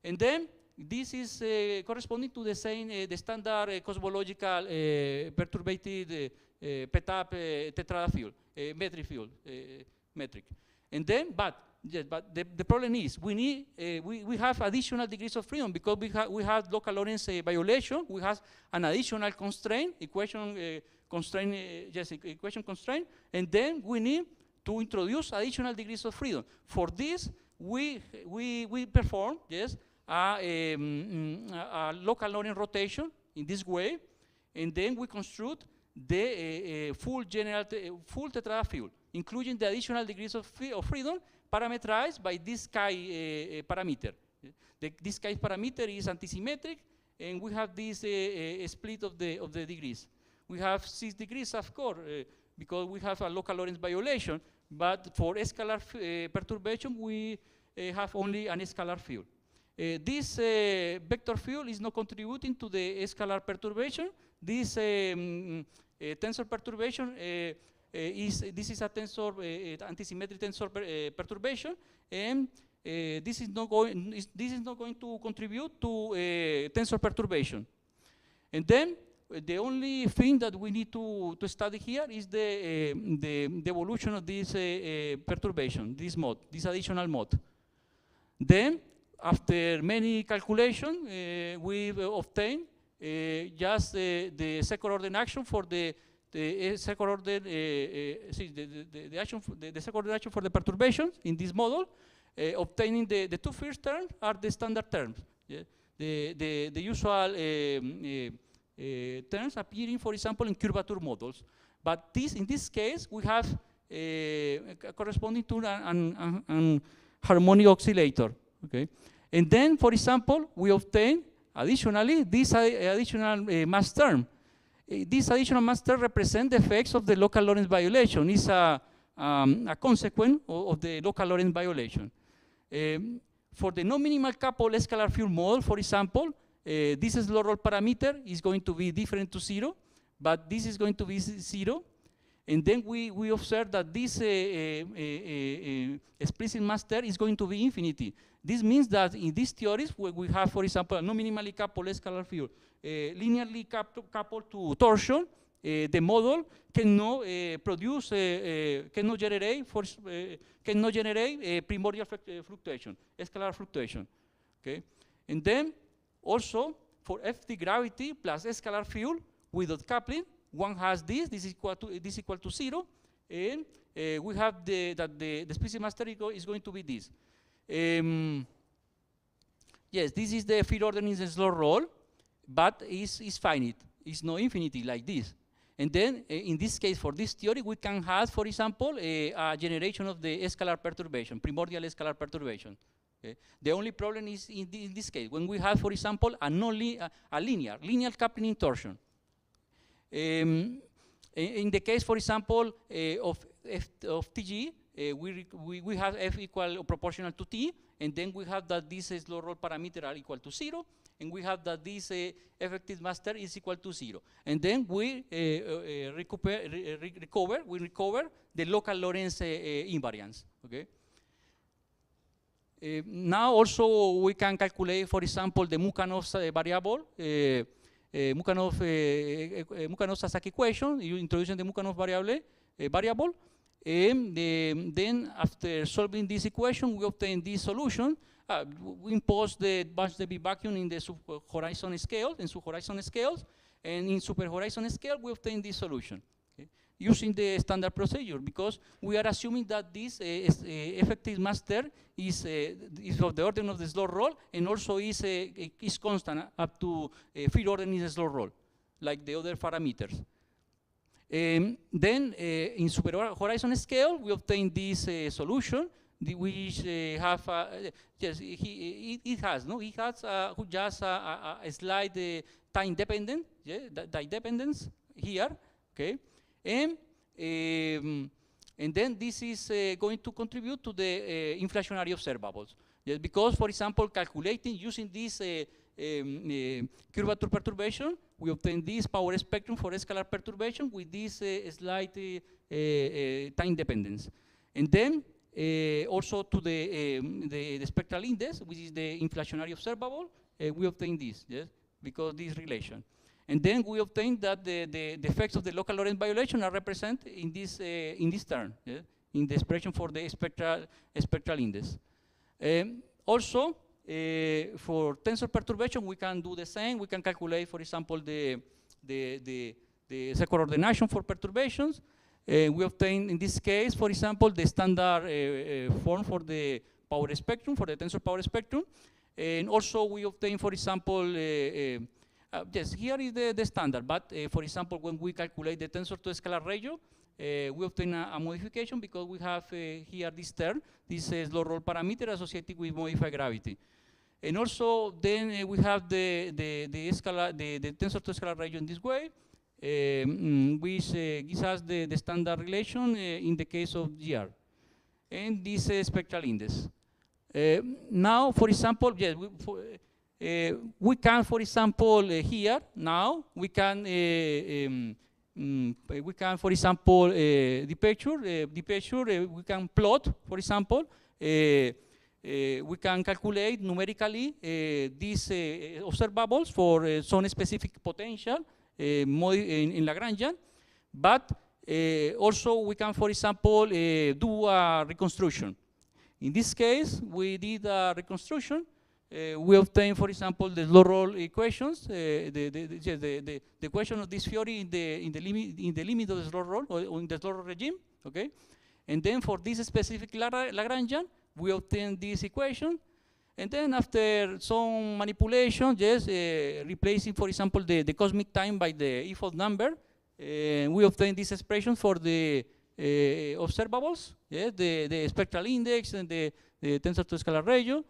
And then, this is corresponding to the same, the standard cosmological perturbated PETAP tetrad field, metric field, metric. And then, but the problem is we have additional degrees of freedom because we have local Lorentz violation. We have an additional constraint, equation constraint, and then we need to introduce additional degrees of freedom. For this, we perform, yes, a local Lorentz rotation in this way, and then we construct the full tetrad field, including the additional degrees of freedom parameterized by this chi parameter. This chi parameter is antisymmetric, and we have this split of the degrees. We have 6 degrees, of course, because we have a local Lorentz violation, but for scalar perturbation, we have only an scalar field. This vector field is not contributing to the scalar perturbation. This tensor perturbation this is a tensor antisymmetric tensor perturbation, and this is not going to contribute to tensor perturbation. And then the only thing that we need to study here is the evolution of this perturbation, this additional mode. Then, after many calculations, we obtain just the second order action for the second order the second order action for the perturbations in this model. Obtaining the two first terms are the standard terms. Yeah? The usual terms appearing, for example, in curvature models. But in this case, we have corresponding to an harmonic oscillator. Okay? And then, for example, we obtain additionally this additional mass term. This additional mass term represents the effects of the local Lorentz violation. It's a consequence of the local Lorentz violation. For the non-minimal coupled scalar field model, for example, this slow roll parameter is going to be different to 0, but this is going to be 0. And then we observe that this explicit mass term is going to be infinity. This means that in these theories, where we have, for example, a non-minimally coupled scalar field, linearly coupled to torsion, the model cannot produce, cannot generate primordial fluctuation, scalar fluctuation. Okay, And then also for Ft gravity plus scalar field without coupling, one has this is equal to 0, and we have that the species master is going to be this. Yes, this is the field order in the slow roll, but it's finite. It's not infinity like this. And then, in this case, for this theory, we can have, for example, a generation of the scalar perturbation, primordial scalar perturbation. Okay? The only problem is in this case, when we have, for example, a linear coupling torsion. In the case, for example, of Tg, we have F equal or proportional to T, and then we have that this slow roll parameter are equal to 0, and we have that this effective master is equal to 0. And then we recover the local Lorentz invariance. Okay. Now also we can calculate, for example, the Mukhanov's variable, Mukhanov-Sasaki equation, you introducing the Mukhanov variable, and then after solving this equation, we obtain this solution. We impose the Debye vacuum in the sub-horizon scale, and in super-horizon scale, we obtain this solution. Okay? Using the standard procedure, because we are assuming that this effective master is of the order of the slow roll, and also is constant up to field order in the slow roll, like the other parameters. Then in super horizon scale, we obtain this solution, which have yes, it has just a slight time dependent, time dependence here, okay, and then this is going to contribute to the inflationary observables, yes, because, for example, calculating using this curvature perturbation, we obtain this power spectrum for scalar perturbation with this slight time dependence. And then also to the spectral index, which is the inflationary observable, we obtain this, yes, because this relation. And then we obtain that the effects of the local Lorentz violation are represented in this term, yeah, in the expression for the spectral index. Also, for tensor perturbation, we can do the same. We can calculate, for example, the coordination for perturbations. We obtain, in this case, for example, the standard form for the power spectrum, for the tensor power spectrum. And also, we obtain, for example, yes, here is the standard. But, for example, when we calculate the tensor to scalar ratio, we obtain a modification because we have here this term, this slow roll parameter associated with modified gravity. And also, then we have the tensor to scalar ratio in this way, which gives us the standard relation in the case of GR. And this spectral index. Now, for example, yes, we can, for example, here, now, we can, for example, we can plot, for example, we can calculate numerically these observables for some specific potential in Lagrangian, but also we can, for example, do a reconstruction. In this case, we did a reconstruction. We obtain, for example, the slow roll equations, the equation of this theory in the limit of the slow roll or in the slow roll regime, okay? And then for this specific Lagrangian, we obtain this equation, and then after some manipulation, yes, replacing, for example, the cosmic time by the E-fold number, we obtain this expression for the observables, yes, the spectral index and the tensor to scalar ratio,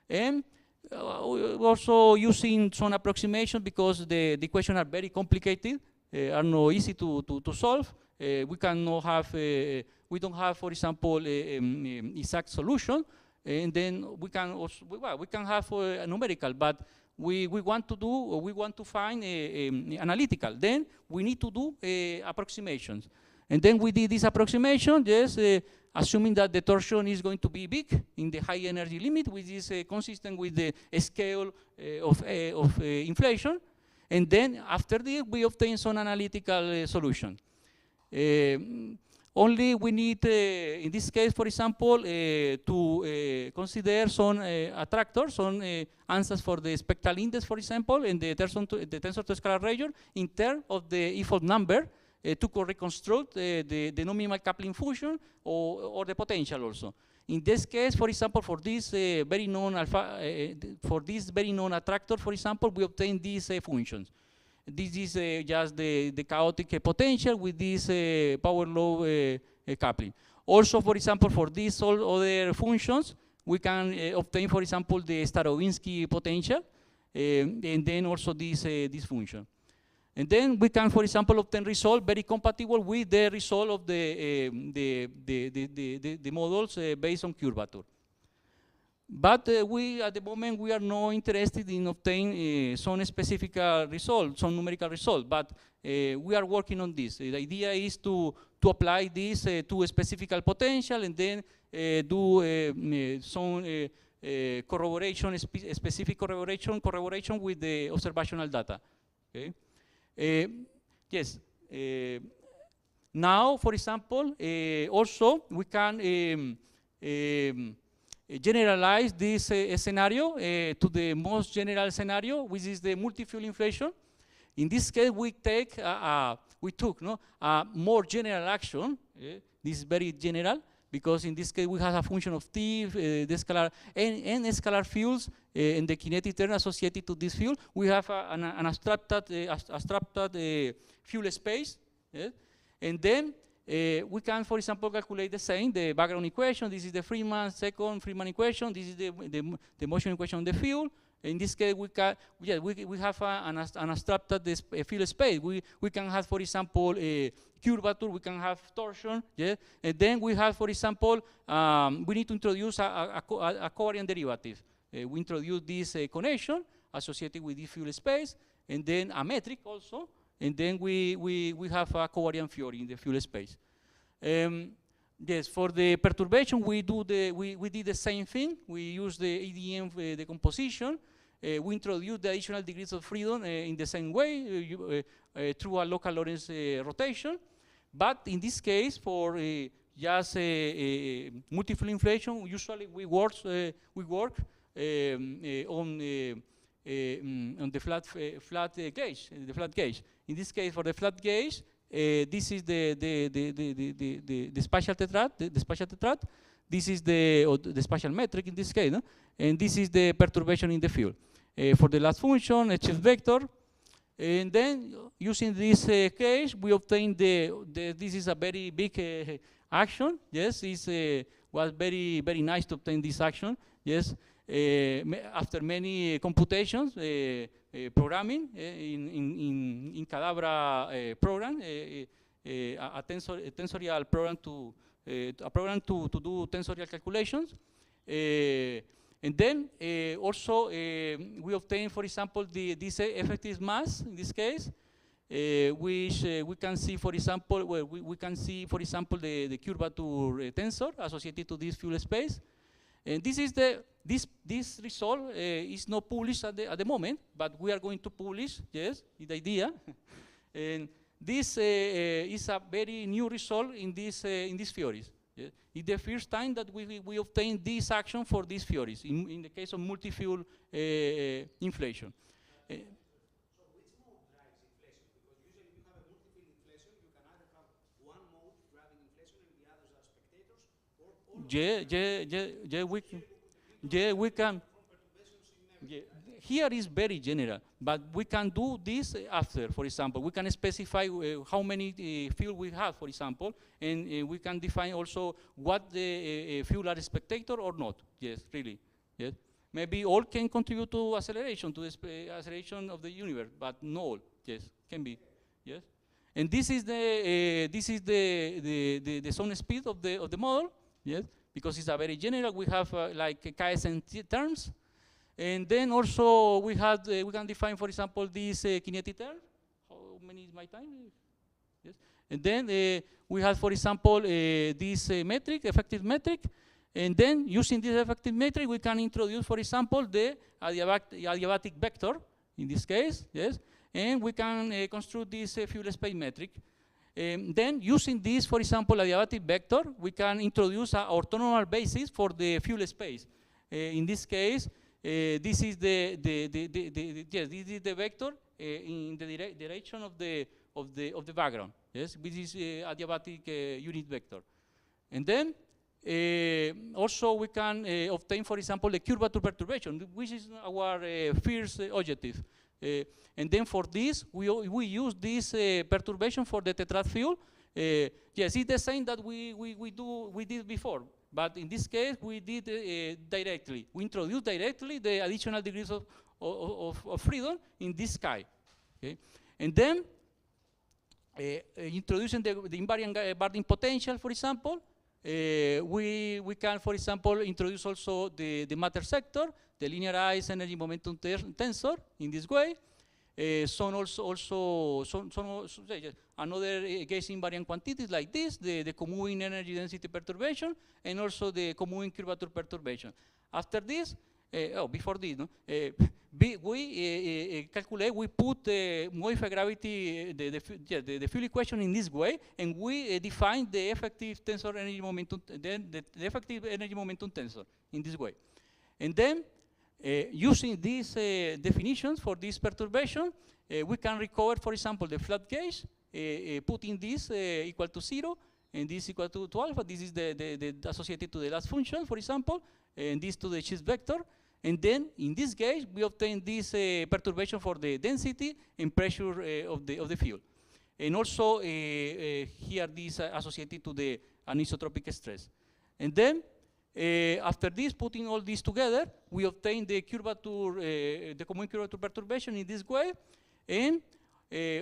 and also using some approximation because the equations are very complicated, are not easy to solve. We cannot have, we don't have, for example, exact solution, and then we can also, well, we can have a numerical, but we want to do, or we want to find analytical. Then we need to do approximations, and then we did this approximation, yes, assuming that the torsion is going to be big in the high energy limit, which is consistent with the scale of inflation, and then after this we obtain some analytical solution. Only we need, in this case, for example, to consider some attractors, some answers for the spectral index, for example, and the tensor to scalar region in terms of the e-fold number to reconstruct the non-minimal coupling function or the potential also. In this case, for example, for this very known attractor, for example, we obtain these functions. This is just the chaotic potential with this power law coupling. Also, for example, for these all other functions, we can obtain, for example, the Starobinsky potential, and then also this function. And then we can, for example, obtain result very compatible with the result of the models based on curvature. But we, at the moment, we are not interested in obtaining some specific result, some numerical result, but we are working on this. The idea is to apply this to a specific potential and then do some corroboration, specific corroboration with the observational data. Okay. Yes. Now, for example, also we can generalize this scenario to the most general scenario, which is the multi-fuel inflation. In this case, we took a more general action. This is very general because in this case we have a function of t, the scalar and scalar fields and the kinetic term associated to this field. We have an abstracted fuel space, and then we can, for example, calculate the background equation. This is the second Freeman equation. This is the motion equation of the field. In this case, we have an abstracted field space. We can have, for example, a curvature. We can have torsion. Yeah, and then we have, for example, we need to introduce a covariant derivative. We introduce this connection associated with this field space, and then a metric also. And then we have a covariant theory in the fuel space. Yes, for the perturbation, we did the same thing. We use the EDM decomposition. We introduce the additional degrees of freedom in the same way through a local Lorentz rotation. But in this case, for just multiple inflation, usually we work on the flat gauge. In this case, for the flat gauge, this is the spatial tetrad. This is the spatial metric in this case, no? And this is the perturbation in the field. For the last function, a chief vector, and then using this case, we obtain this is a very big action. Yes, it was very nice to obtain this action. Yes. After many computations, programming in Cadabra program, a tensorial program to do tensorial calculations, and then also we obtain, for example, this effective mass in this case, which we can see, for example, the curvature tensor associated to this fuel space. And this is this result is not published at the moment, but we are going to publish. Yes, the idea, and this is a very new result in these theories. Yeah? It's the first time that we obtain this action for these theories in the case of multi-fuel inflation. So which mode drives inflation? Because usually if you have a multi-fuel inflation, you can either have one mode driving inflation and the others are spectators, or we can. Yeah. Here is very general, but we can do this after. For example, we can specify how many field we have, for example, and we can define also what the field are spectator or not. Yes, really. Yes. Maybe all can contribute to acceleration, to the acceleration of the universe, but not all. Yes, can be. Yes, and this is the sound speed of the model. Yes, because it's a very general. We have like KSN terms, and then also we can define, for example, this kinetic term. How many is my time? Yes, and then we have, for example, this metric, effective metric. And then, using this effective metric, we can introduce, for example, the adiabatic vector, in this case, yes, and we can construct this fuel space metric. Then using this, for example, adiabatic vector, we can introduce an orthonormal basis for the fuel space. In this case, this is this is the vector in the direction of the background. Yes, this is adiabatic unit vector. And then also we can obtain, for example, the curvature perturbation, which is our first objective. And then for this, we use this perturbation for the tetrad field. Yes, it's the same that we did before, but in this case we did directly. We introduced directly the additional degrees of freedom in this sky. Okay, and then introducing the invariant Bardeen potential, for example, we can, for example, introduce also the matter sector, the linearized energy momentum tensor in this way. Another gauge invariant quantities like this, the commuting energy density perturbation, and also the commuting curvature perturbation. After this, before this, no? We calculate, we put modify gravity, the field equation in this way, and we define the effective tensor energy momentum, the effective energy momentum tensor in this way. And then, using these definitions for this perturbation, we can recover, for example, the flat gauge, putting this equal to 0, and this equal to alpha. This is the associated to the last function, for example, and this to the Schiff vector. And then, in this case, we obtain this perturbation for the density and pressure of the field. And also, here this associated to the anisotropic stress. And then, after this, putting all this together, we obtain the curvature, the commuting curvature perturbation in this way, and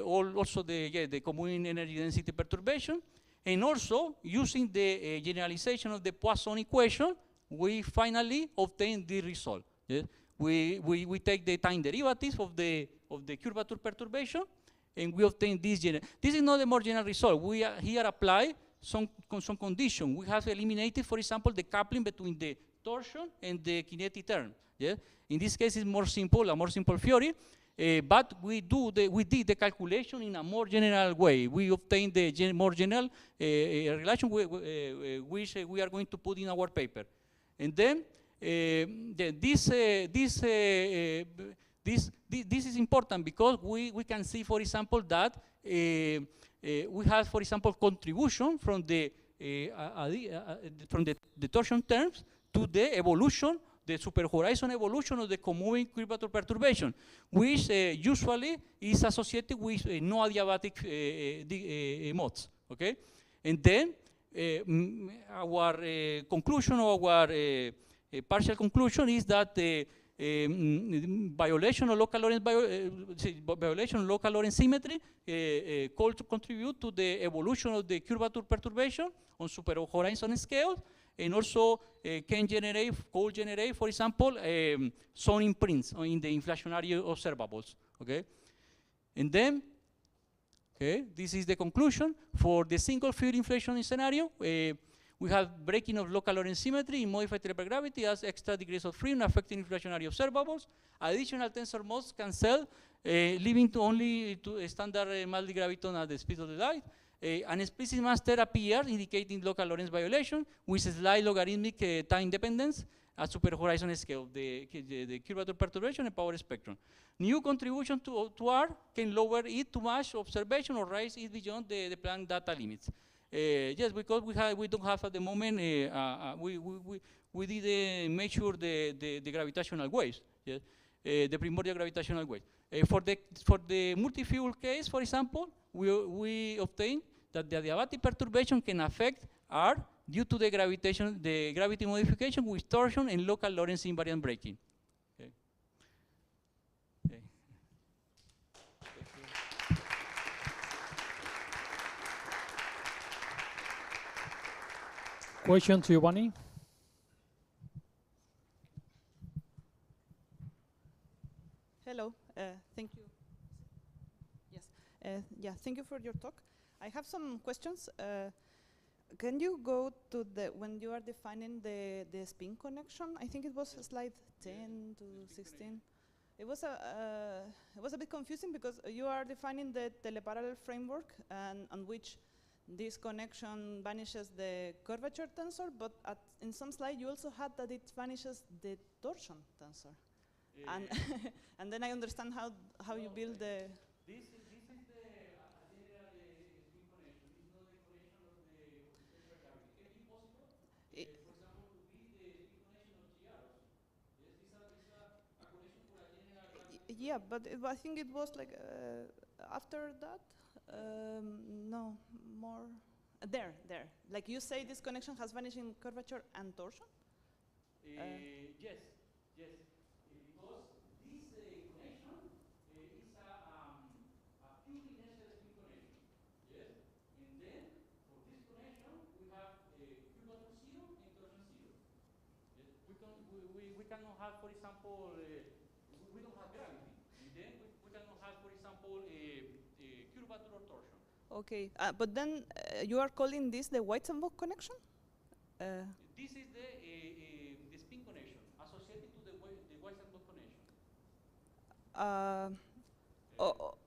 also the commuting energy density perturbation. And also, using the generalization of the Poisson equation, we finally obtain the result. Yes? We take the time derivatives of the curvature perturbation, and we obtain this general. This is not a more general result. We here apply some condition. We have eliminated, for example, the coupling between the torsion and the kinetic term. Yeah? In this case, it's more simple, a more simple theory. But we did the calculation in a more general way. We obtained the more general relation which we are going to put in our paper. And then this is important because we can see, for example, that we have, for example, contribution from the torsion terms to the evolution, the superhorizon evolution of the commuting curvature perturbation, which usually is associated with no adiabatic modes. Okay, and then our conclusion, or our partial conclusion, is that the violation of local Lorentz symmetry contribute to the evolution of the curvature perturbation on superhorizon scale, and also could generate, for example, some imprints in the inflationary observables. Okay, and then this is the conclusion for the single field inflation scenario. We have breaking of local Lorentz symmetry in modified hypergravity as extra degrees of freedom affecting inflationary observables. Additional tensor modes cancel, leaving to only to a standard Maldi graviton at the speed of the light. An explicit master appears indicating local Lorentz violation with slight logarithmic time dependence at superhorizon scale, the curvature perturbation and power spectrum. New contribution to R can lower it to much observation or raise it beyond the Planck data limits. Yes, because we don't have at the moment, we didn't measure the gravitational waves, yes? The primordial gravitational waves. For the multi-fuel case, for example, we obtain that the adiabatic perturbation can affect R due to the gravity modification with torsion and local Lorentz invariant breaking. Okay. Okay. Question to Giovanni? Hello, thank you. Yes, yeah, thank you for your talk. I have some questions. Can you go to when you are defining the spin connection? I think it was slide 10 to 16. It was a bit confusing because you are defining the teleparallel framework and on which this connection vanishes the curvature tensor, but in some slide you also had that it vanishes the torsion tensor. And and then I understand how you build the. This is the general spin connection. It's not the connection of the supergravity. Can it be possible, for example, to be the spin connection of GRs? Yes, it's a connection for a general gravity. Yeah, but I think it was like after that. No, more. There. Like you say, this connection has vanishing curvature and torsion? Yes. Because this connection is a pure inertial spin connection. Yes? And then, for this connection, we have curvature 0 and torsion 0. Yes? We cannot have, for example, we don't have gravity. And then we cannot have, for example, curvature or torsion. Okay, but then you are calling this the Weizenbach connection? This is the spin connection associated to the Weizenbach connection.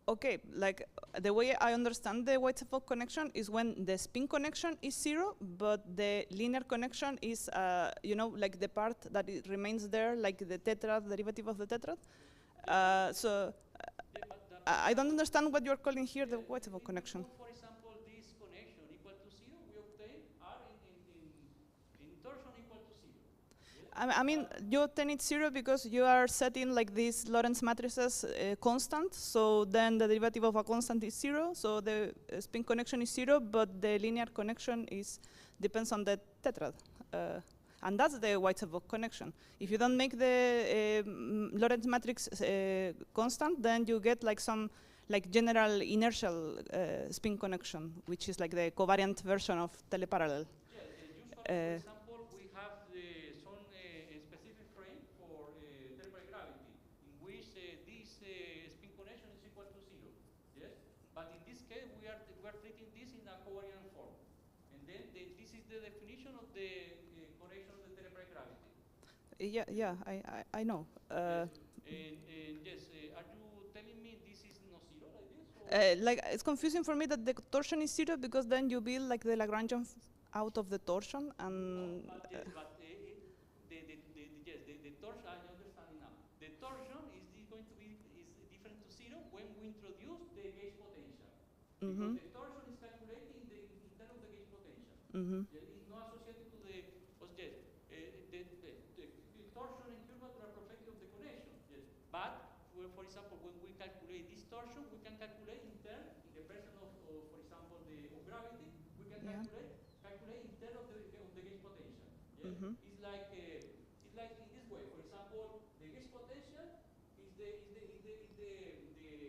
Okay, like the way I understand the Weizenbach connection is when the spin connection is 0, but the linear connection is, like the part that it remains there, like the tetrad, derivative of the tetrad. I don't understand what you're calling here the Weizenbach connection. For example, this connection equal to 0, we obtain R in torsion equal to 0. Yes? I mean, you obtain it 0 because you are setting like these Lorentz matrices constant. So then the derivative of a constant is 0. So the spin connection is 0, but the linear connection depends on the tetrad. And that's the Weizenbach connection. If you don't make the Lorentz matrix constant, then you get like some general inertial spin connection, which is like the covariant version of teleparallel. Yes, usually, for example, we have some specific frame for teleparallel gravity, in which this spin connection is equal to 0. Yes, but in this case, we are treating this in a covariant form, and then this is the definition of the connection of the teleparallel gravity. Yeah, I know. Yes. And yes, are you telling me this is not 0 like this? Like it's confusing for me that the torsion is 0 because then you build like the Lagrangian out of the torsion and. No, but yes, but the torsion. I understand now. The torsion is going to be different to 0 when we introduce the gauge potential. Because the torsion is calculated in the terms of the gauge potential. It's not associated to the. The torsion and curvature are property of the connection. Yes. But for example, when we calculate this torsion, we can calculate in the presence of for example, of gravity, we can calculate in terms of the gauge potential. Yes? It's like in this way. For example, the gauge potential is the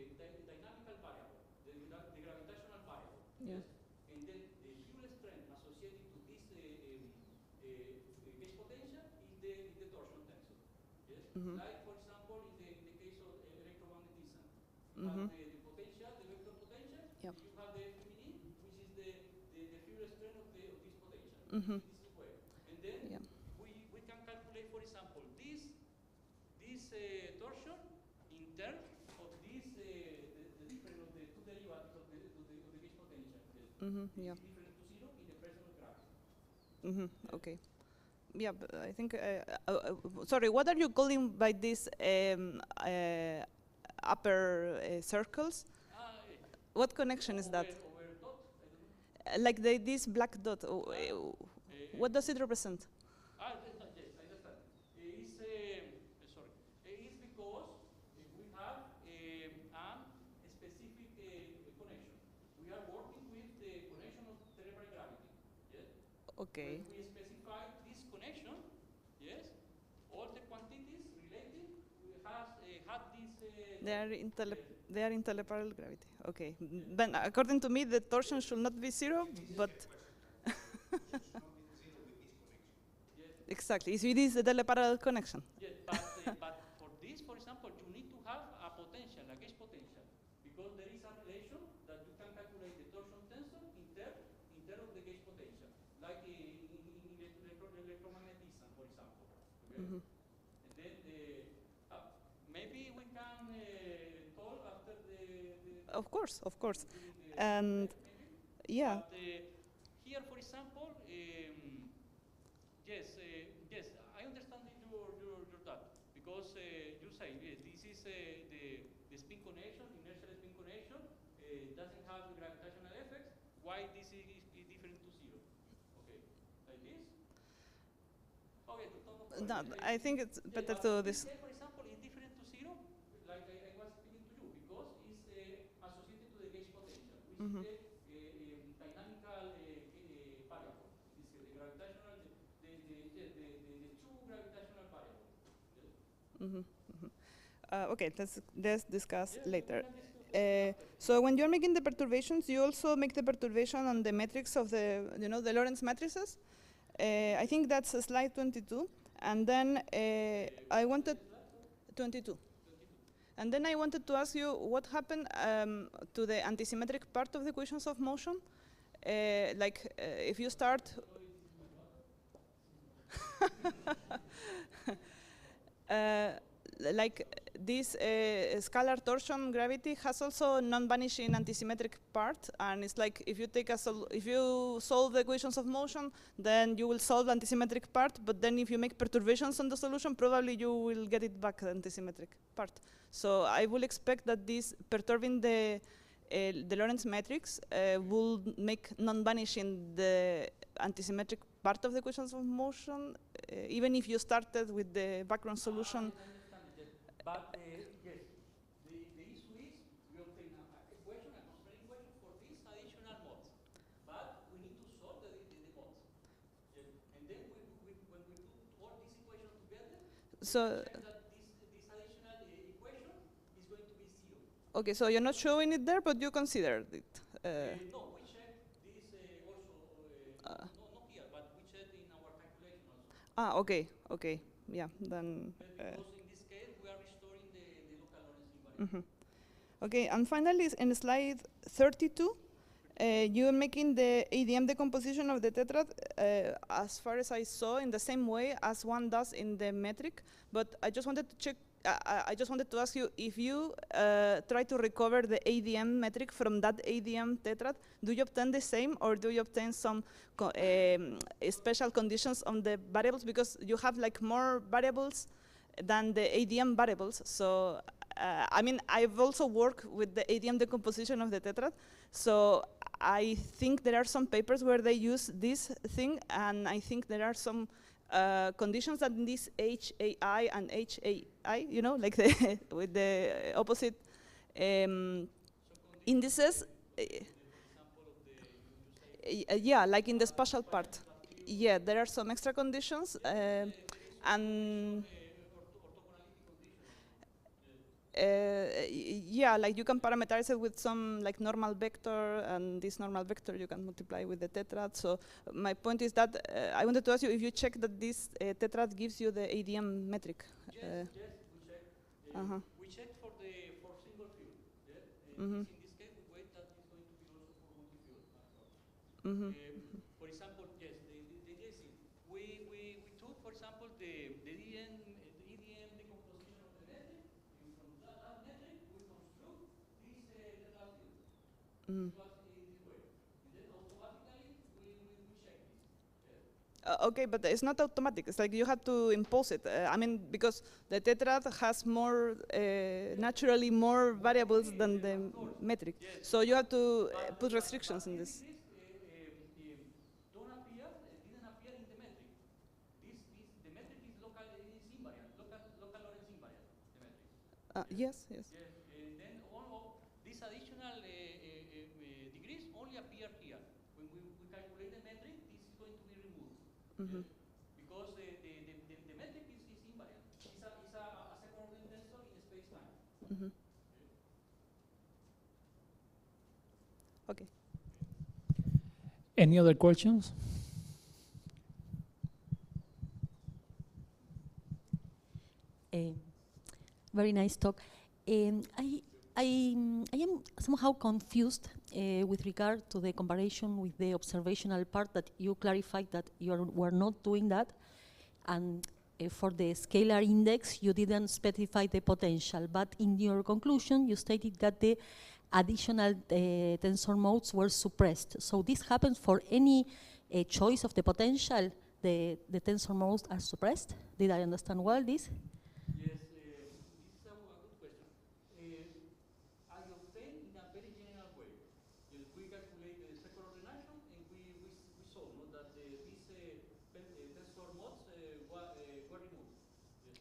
dynamical variable, the gravitational variable. Yes. And then the pure strength associated to this gauge potential is the torsion tensor. Yes. Like for example, in the case of electromagnetism, you have the potential, the vector potential. Yep. You have the feminine, which is the pure strength of this potential. This way. And then we can calculate, for example, this torsion in terms of this the difference of the two derivatives of the gauge potential. Yes. Yeah. It's different to 0 in the presence of gravity. Okay. Yeah, but I think. Sorry, what are you calling by these upper circles? What connection is that? Over dot, I don't know. Like this black dot. What does it represent? Yes, I understand. It's sorry. It's because we have a specific connection. We are working with the connection of teleparallel gravity. Yes. Okay. When we specify this connection, yes, all the quantities related have this. They are in teleparallel gravity. Okay. Then, according to me, the torsion should not be 0, but. Exactly. It is a teleparallel connection. Yes, but for this, for example, you need to have a potential, a gauge potential, because there is a relation that you can calculate the torsion tensor in terms of the gauge potential, like in electromagnetism, for example. Okay? And then maybe we can Of course, of course. And yeah. But here, for example, yes, yes, I understand your that because you say this is the spin connection, inertial spin connection, doesn't have the gravitational effects. Why this is different to zero? Okay, like this. Okay, No, I think it's better to this. For example, is different to zero, like I was speaking to you, because it's associated to the gauge potential, which is the dynamical variable. It's the gravitational, the two gravitational variables. Yes? Okay, let's discuss later. So when you're making the perturbations, you also make the perturbation on the metrics of the, the Lorentz matrices. I think that's slide 22. And then I wanted 22. And then I wanted to ask you what happened to the antisymmetric part of the equations of motion. If you start like this scalar torsion gravity has also non-vanishing antisymmetric part, and it's like if you take if you solve the equations of motion, then you will solve the antisymmetric part, but then if you make perturbations on the solution, probably you will get it back, the antisymmetric part. So I will expect that this perturbing the Lorentz matrix will make non-vanishing the antisymmetric part of the equations of motion, even if you started with the background solution. But yes, the issue is we obtain a equation, a constraint equation for these additional modes. But we need to solve the modes. Yes. And then when we put all these equations together, so that this additional equation is going to be zero. Okay, so you're not showing it there, but you considered it. No, we checked this also, not here, but we checked in our calculation also. Okay, okay, yeah, then. Because in this case, we are restoring the local Lorentz invariant. Okay, and finally, in slide 32, you're making the ADM decomposition of the tetrad, as far as I saw, in the same way as one does in the metric. But I just wanted to check. I just wanted to ask you if you try to recover the ADM metric from that ADM tetrad, do you obtain the same, or do you obtain some special conditions on the variables, because you have like more variables than the ADM variables? So I mean, I've also worked with the ADM decomposition of the tetrad, so I think there are some papers where they use this thing, and I think there are some conditions that in this HAI and HAI, like with the opposite indices. Yeah, like in the spatial part. Yeah, there are some extra conditions, and yeah, like you can parameterize it with some like normal vector, and this normal vector you can multiply with the tetrad. So my point is that I wanted to ask you if you check that this tetrad gives you the ADM metric. Yes, we checked. We checked for single field. Yeah? In this case, we wait that it's going to be also for multi-field. For example, yes, the idea is we took, for example, the EDM decomposition of the metric, and from that metric we construct this tetrad field. It was in this way. And then automatically we check this. Yeah? Okay, but it's not automatic. It's like you have to impose it. I mean, because the tetrad has more, naturally more variables than the metric. So you have to put restrictions in this. Didn't appear in the metric. The metric is local, is invariant, local Lorentz invariant, the metric. Yes, yes. Yes, and then all of these additional degrees only appear here. When we calculate the metric, this is going to be removed. Yes? Because the metric is invariant. It's a second order tensor in space-time. Okay. Any other questions? Very nice talk. I am somehow confused with regard to the comparison with the observational part, that you clarified that you were not doing that, and for the scalar index you didn't specify the potential, but in your conclusion you stated that the additional tensor modes were suppressed. So this happens for any choice of the potential, the tensor modes are suppressed. Did I understand well this? Yes, this is a good question. I obtain in a very general way. We calculate the circular ordination and we saw that these tensor modes were removed. Yes.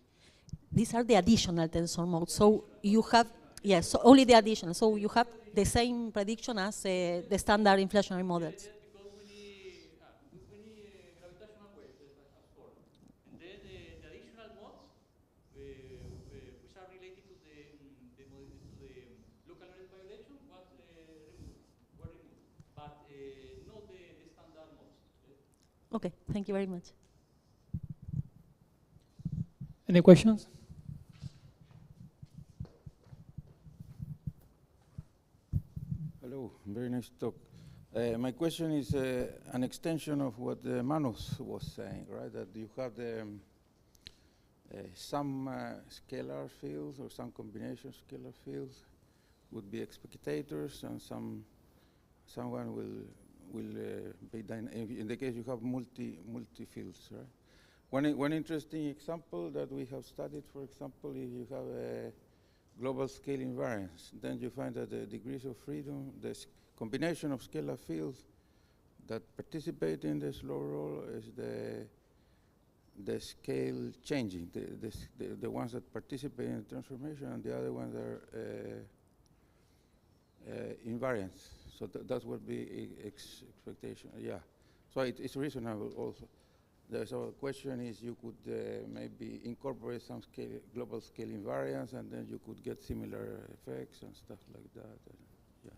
These are the additional tensor modes. So you have, yes, so only the additional. So you have the same prediction as the standard inflationary models. Yes, because we need gravitational waves as form. And then the additional modes, which are related to the local violation, were removed, but not the standard modes. Yes? Okay, thank you very much. Any questions? Hello, very nice talk. My question is an extension of what Manos was saying, right? That you have some scalar fields or some combination of scalar fields would be expectators, and someone will be in the case you have multi fields, right? One interesting example that we have studied, for example, if you have a global scale invariance, then you find that the degrees of freedom, the combination of scalar fields that participate in the slow roll is the scale changing, the ones that participate in the transformation, and the other ones are invariance. So that would be expectation, yeah. So it's reasonable also. So the question is, you could maybe incorporate some global scale invariance, and then you could get similar effects and stuff like that. Yeah,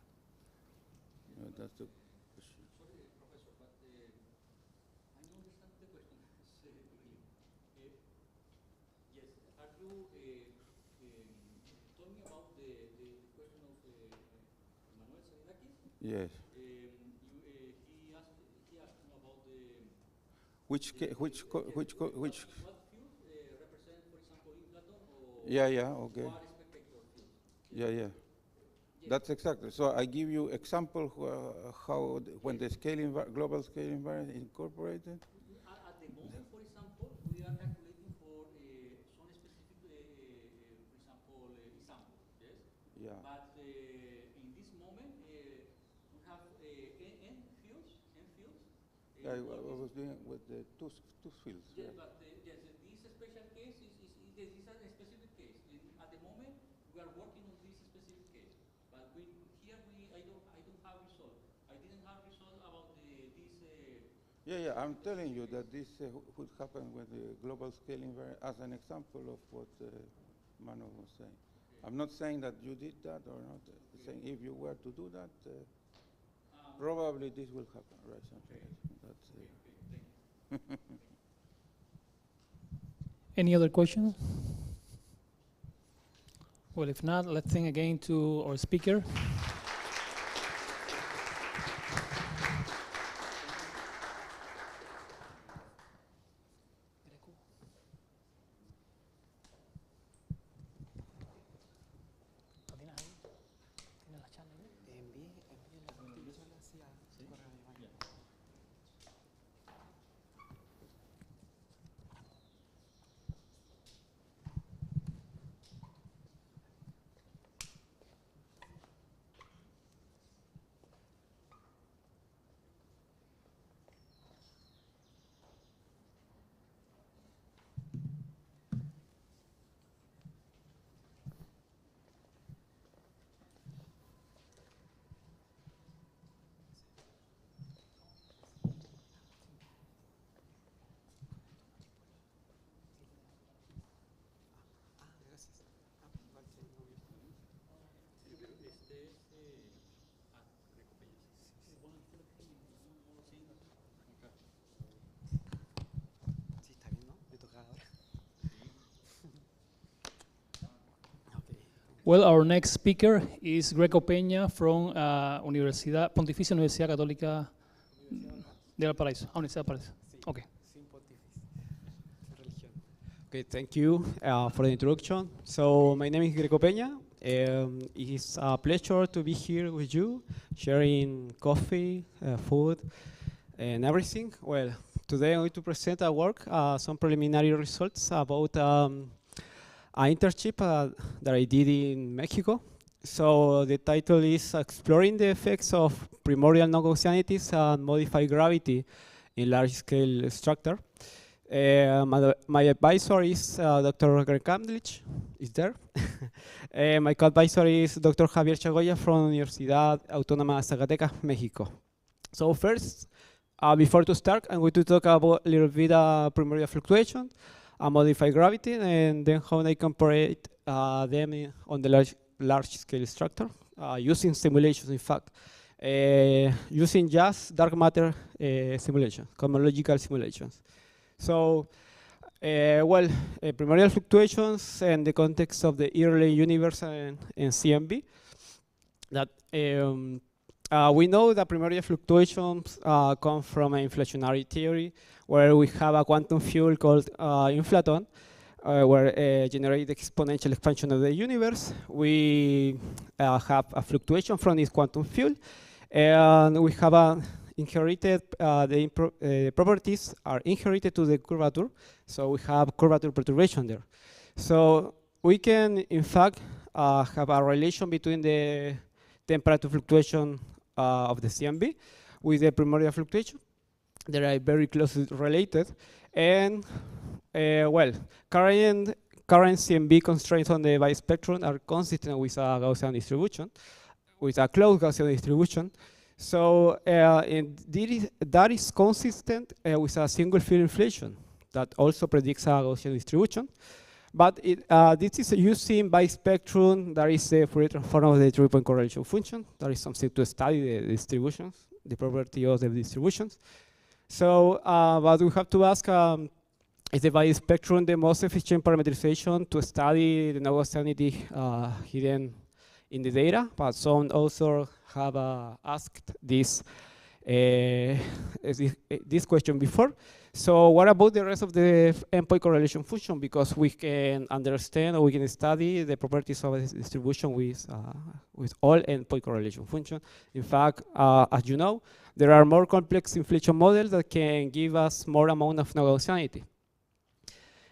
that's the question. Sorry, Professor, but I don't understand the question. Yes, are you talking about the question of Manuel Sarinakis? Yes. He asked about the Which what fields represent, for example, Inflaton or okay. what spectator fields? Yeah. Yes. That's exactly. So I give you example how when the global scale invariance is incorporated. At the moment, for example, we are calculating for some specific, for example, example. Yes. Yeah. But in this moment, we have n fields. I was doing with the two fields. Yes, Yeah. but yes, this special case is a specific case. At the moment, we are working on this specific case. But I don't have result. I didn't have result about this. Yeah. I'm telling you that this would happen with the global scale invariance as an example of what Manu was saying. Okay. I'm not saying that you did that or not. Saying if you were to do that, probably this will happen, right? Something like that. That's Thank you. Any other questions? Well, if not, let's thank again to our speaker. Well, our next speaker is Greco Peña from Pontificia Universidad Católica de Valparaíso. Universidad de Valparaíso. Okay. Okay, thank you for the introduction. So my name is Greco Peña. It's a pleasure to be here with you, sharing coffee, food, and everything. Well, today I'm going to present a work, some preliminary results about an internship that I did in Mexico. So the title is Exploring the Effects of Primordial Non-Gaussianities and Modified Gravity in Large-Scale Structure. My advisor is Dr. Greg Kamdlich, is there. My co-advisor is Dr. Javier Chagoya from Universidad Autónoma de Zacatecas, Mexico. So first, before to start, I'm going to talk about a little bit primordial fluctuation, modified gravity, and then how they compare them on the large-scale structure, using simulations, in fact. Using just dark matter simulations, cosmological simulations. So, primordial fluctuations in the context of the early universe and CMB. That we know that primordial fluctuations come from an inflationary theory, where we have a quantum field called inflaton, where generate the exponential expansion of the universe. We have a fluctuation from this quantum field, and we have inherited, the properties are inherited to the curvature, so we have curvature perturbation there. So we can, in fact, have a relation between the temperature fluctuation of the CMB with the primordial fluctuation. They are very closely related, and current CMB constraints on the bispectrum are consistent with a Gaussian distribution, with a closed Gaussian distribution. So that is consistent with a single field inflation that also predicts a Gaussian distribution. But this is using bispectrum. That is the Fourier transform of the 3-point correlation function. That is something to study the distributions, the property of the distributions. So, but we have to ask, is the bispectrum the most efficient parameterization to study the non-Gaussianity hidden in the data? But some also have asked this question before. So what about the rest of the endpoint correlation function? Because we can understand, or we can study the properties of this distribution with all endpoint correlation functions. In fact, as you know, there are more complex inflation models that can give us more amount of non-Gaussianity.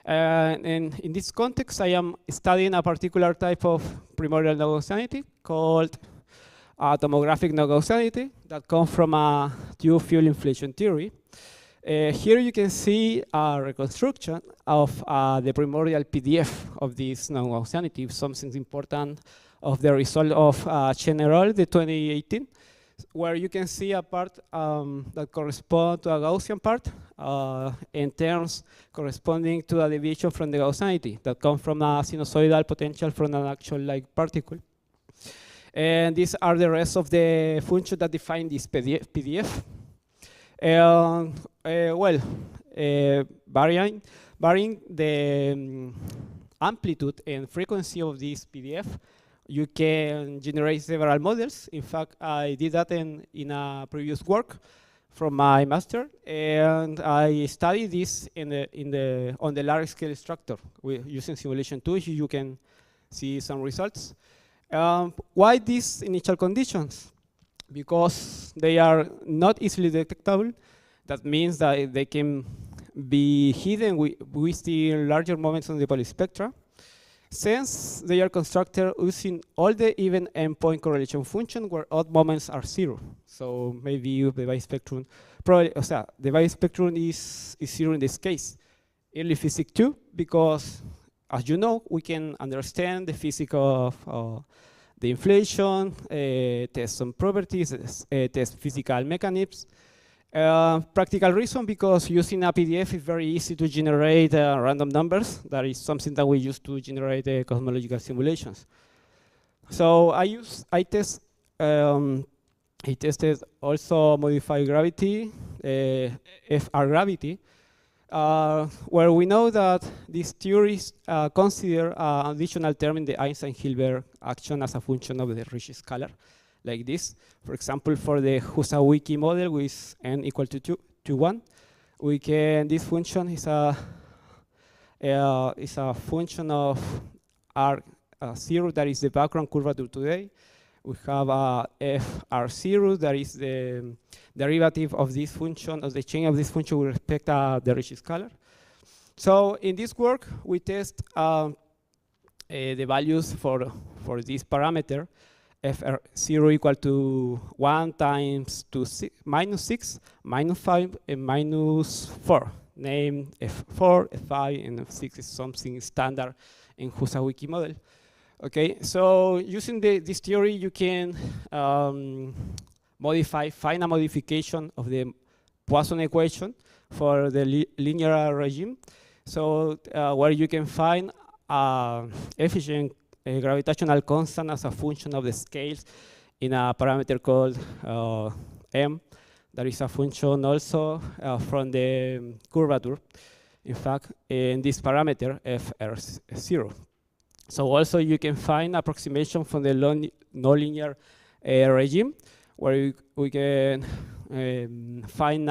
And in this context, I am studying a particular type of primordial non-Gaussianity called tomographic non-Gaussianity that comes from a two-field inflation theory. Here you can see a reconstruction of the primordial PDF of this non-Gaussianity, something important of the result of Chen et al. The 2018, where you can see a part that corresponds to a Gaussian part in terms corresponding to a deviation from the Gaussianity that comes from a sinusoidal potential from an action-like particle. And these are the rest of the functions that define this PDF. Varying the amplitude and frequency of this PDF, you can generate several models. In fact, I did that in a previous work from my master, and I studied this on the large scale structure using simulation tools. You can see some results. Why these initial conditions? Because they are not easily detectable. That means that they can be hidden with the larger moments on the polyspectra. Since they are constructed using all the even endpoint correlation function where odd moments are 0. So maybe the bispectrum, probably, the bispectrum is 0 in this case. Early physics too, because as you know, we can understand the physics of the inflation, test some properties, test physical mechanisms. Practical reason, because using a PDF is very easy to generate random numbers. That is something that we use to generate cosmological simulations. So I tested also modified gravity, FR gravity, where we know that these theories consider an additional term in the Einstein-Hilbert action as a function of the Ricci scalar, like this. For example, for the Husawiki model with n equal to 1, we can, this function is a function of R 0, that is the background curvature today. We have FR0, that is the derivative of this function, of the change of this function with respect to the Ricci scalar. So in this work, we test the values for this parameter, fr0 equal to 1 times to -6, -5, and -4. Name f4, f5, and f6 is something standard in Husawiki model. Okay, so using this theory, you can find a modification of the Poisson equation for the linear regime. So where you can find efficient gravitational constant as a function of the scales in a parameter called m. That is a function also from the curvature, in fact, in this parameter fr0. So also you can find approximation from the nonlinear regime, where we can find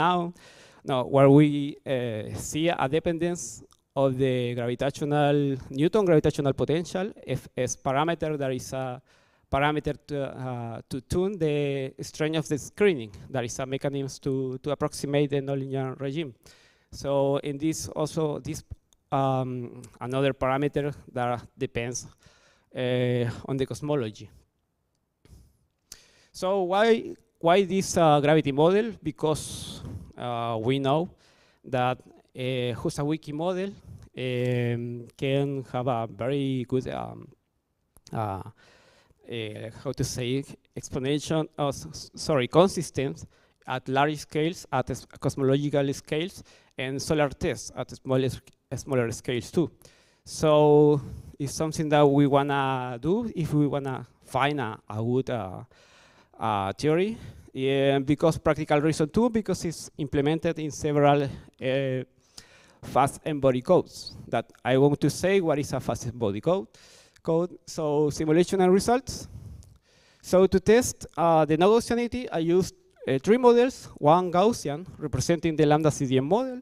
where we see a dependence of the Newton gravitational potential, Fs parameter. That is a parameter to tune the strength of the screening. That is a mechanism to approximate the nonlinear regime. So in this also, another parameter that depends on the cosmology. So why this gravity model? Because we know that a Husawiki model can have a very good how to say, explanation, consistent at large scales, at cosmological scales, and solar tests at smaller scales too. So it's something that we wanna do if we wanna find a good theory. Because practical reason too, because it's implemented in several fast embodied codes. That I want to say what is a fast embodied code. So simulation and results. So to test the no Gaussianity, I used 3 models, 1 Gaussian representing the lambda CDM model,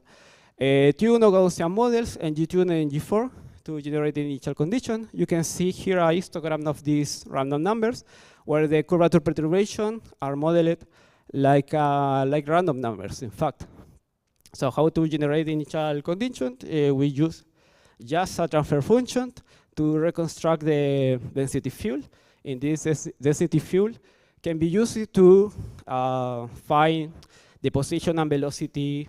2 no Gaussian models, NG2 and NG4 to generate the initial condition. You can see here a histogram of these random numbers where the curvature perturbation are modeled like random numbers, in fact. So how to generate the initial condition? We use just a transfer function to reconstruct the density field. In this density field can be used to find the position and velocity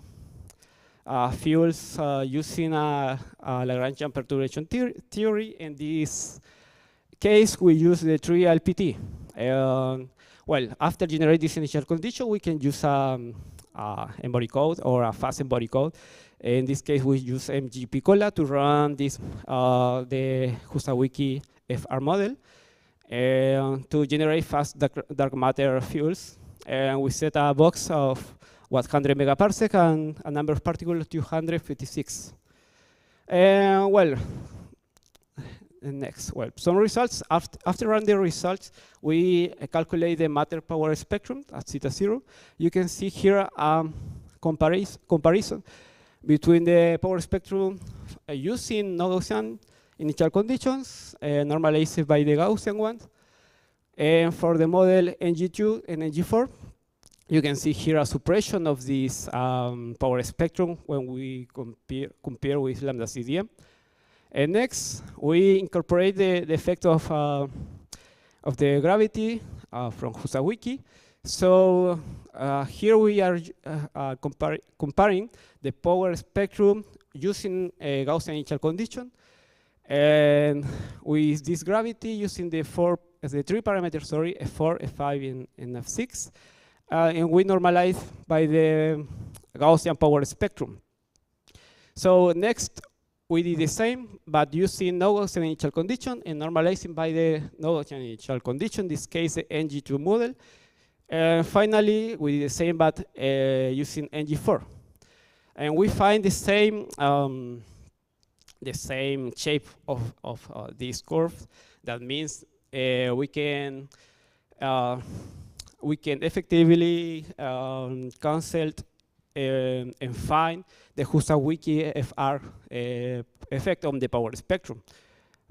fields using a Lagrangian perturbation theory. In this case, we use the 3LPT. Well, after generating this initial condition, we can use embodied code or a fast embodied code. In this case, we use MG Piccola to run this the Husawiki FR model to generate fast dark matter fields. And we set a box of 100 megaparsec and a number of particles 256. Well, next, some results. After running the results, we calculate the matter power spectrum at theta 0. You can see here comparison between the power spectrum using no Gaussian initial conditions, normalized by the Gaussian one. And for the model NG2 and NG4, you can see here a suppression of this power spectrum when we compare with lambda CDM. And next, we incorporate the effect of the gravity from Husawiki. So here we are comparing the power spectrum using a Gaussian initial condition, and with this gravity using the 3 parameters, F4, F5, and F6, and we normalize by the Gaussian power spectrum. So next, we did the same, but using no Gaussian initial condition and normalizing by the no Gaussian initial condition, in this case the NG2 model. Finally, we did the same, but using NG4. And we find the same shape of this curve. That means we can effectively cancel and find the Husawiki FR effect on the power spectrum.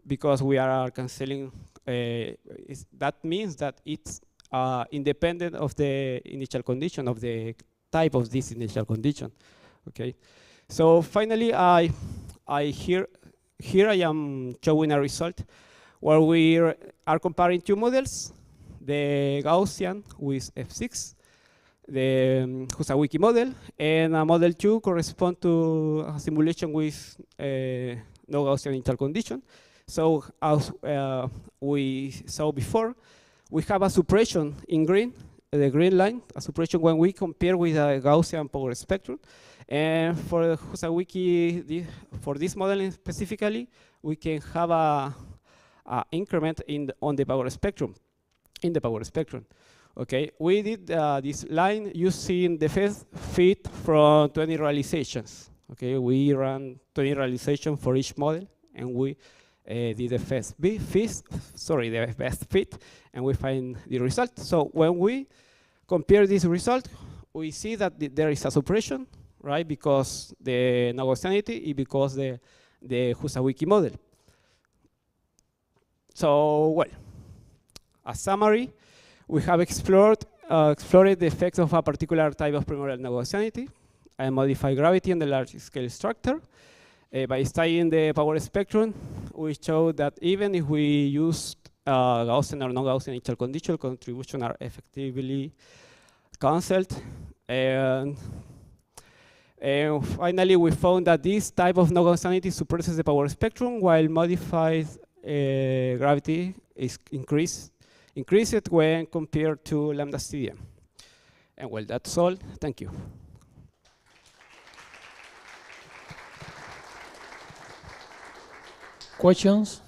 because we are canceling. That means that it's independent of the initial condition, of the type of this initial condition. Okay. So finally, here I am showing a result where we are comparing two models, the Gaussian with F6, the Husawiki model, and model 2 correspond to a simulation with no Gaussian initial condition. So as we saw before, we have a suppression in green, the green line, a suppression when we compare with a Gaussian power spectrum. And for Husawiki, for this model specifically, we can have a increment on the power spectrum, in the power spectrum. Okay, we did this line using the first fit from 20 realizations. Okay, we ran 20 realizations for each model, and we did the best fit, and we find the result. So when we compare this result, we see that there is a suppression, right? Because the no-Gaussianity is because the Husawiki model. So, well, a summary, we have explored the effects of a particular type of primordial no-Gaussianity and modified gravity in the large-scale structure. By studying the power spectrum, we showed that even if we used Gaussian or non-Gaussian initial condition, contributions are effectively cancelled. And finally, we found that this type of no-Gaussianity suppresses the power spectrum, while modified gravity is increased when compared to lambda CDM. And well, that's all. Thank you. Questions?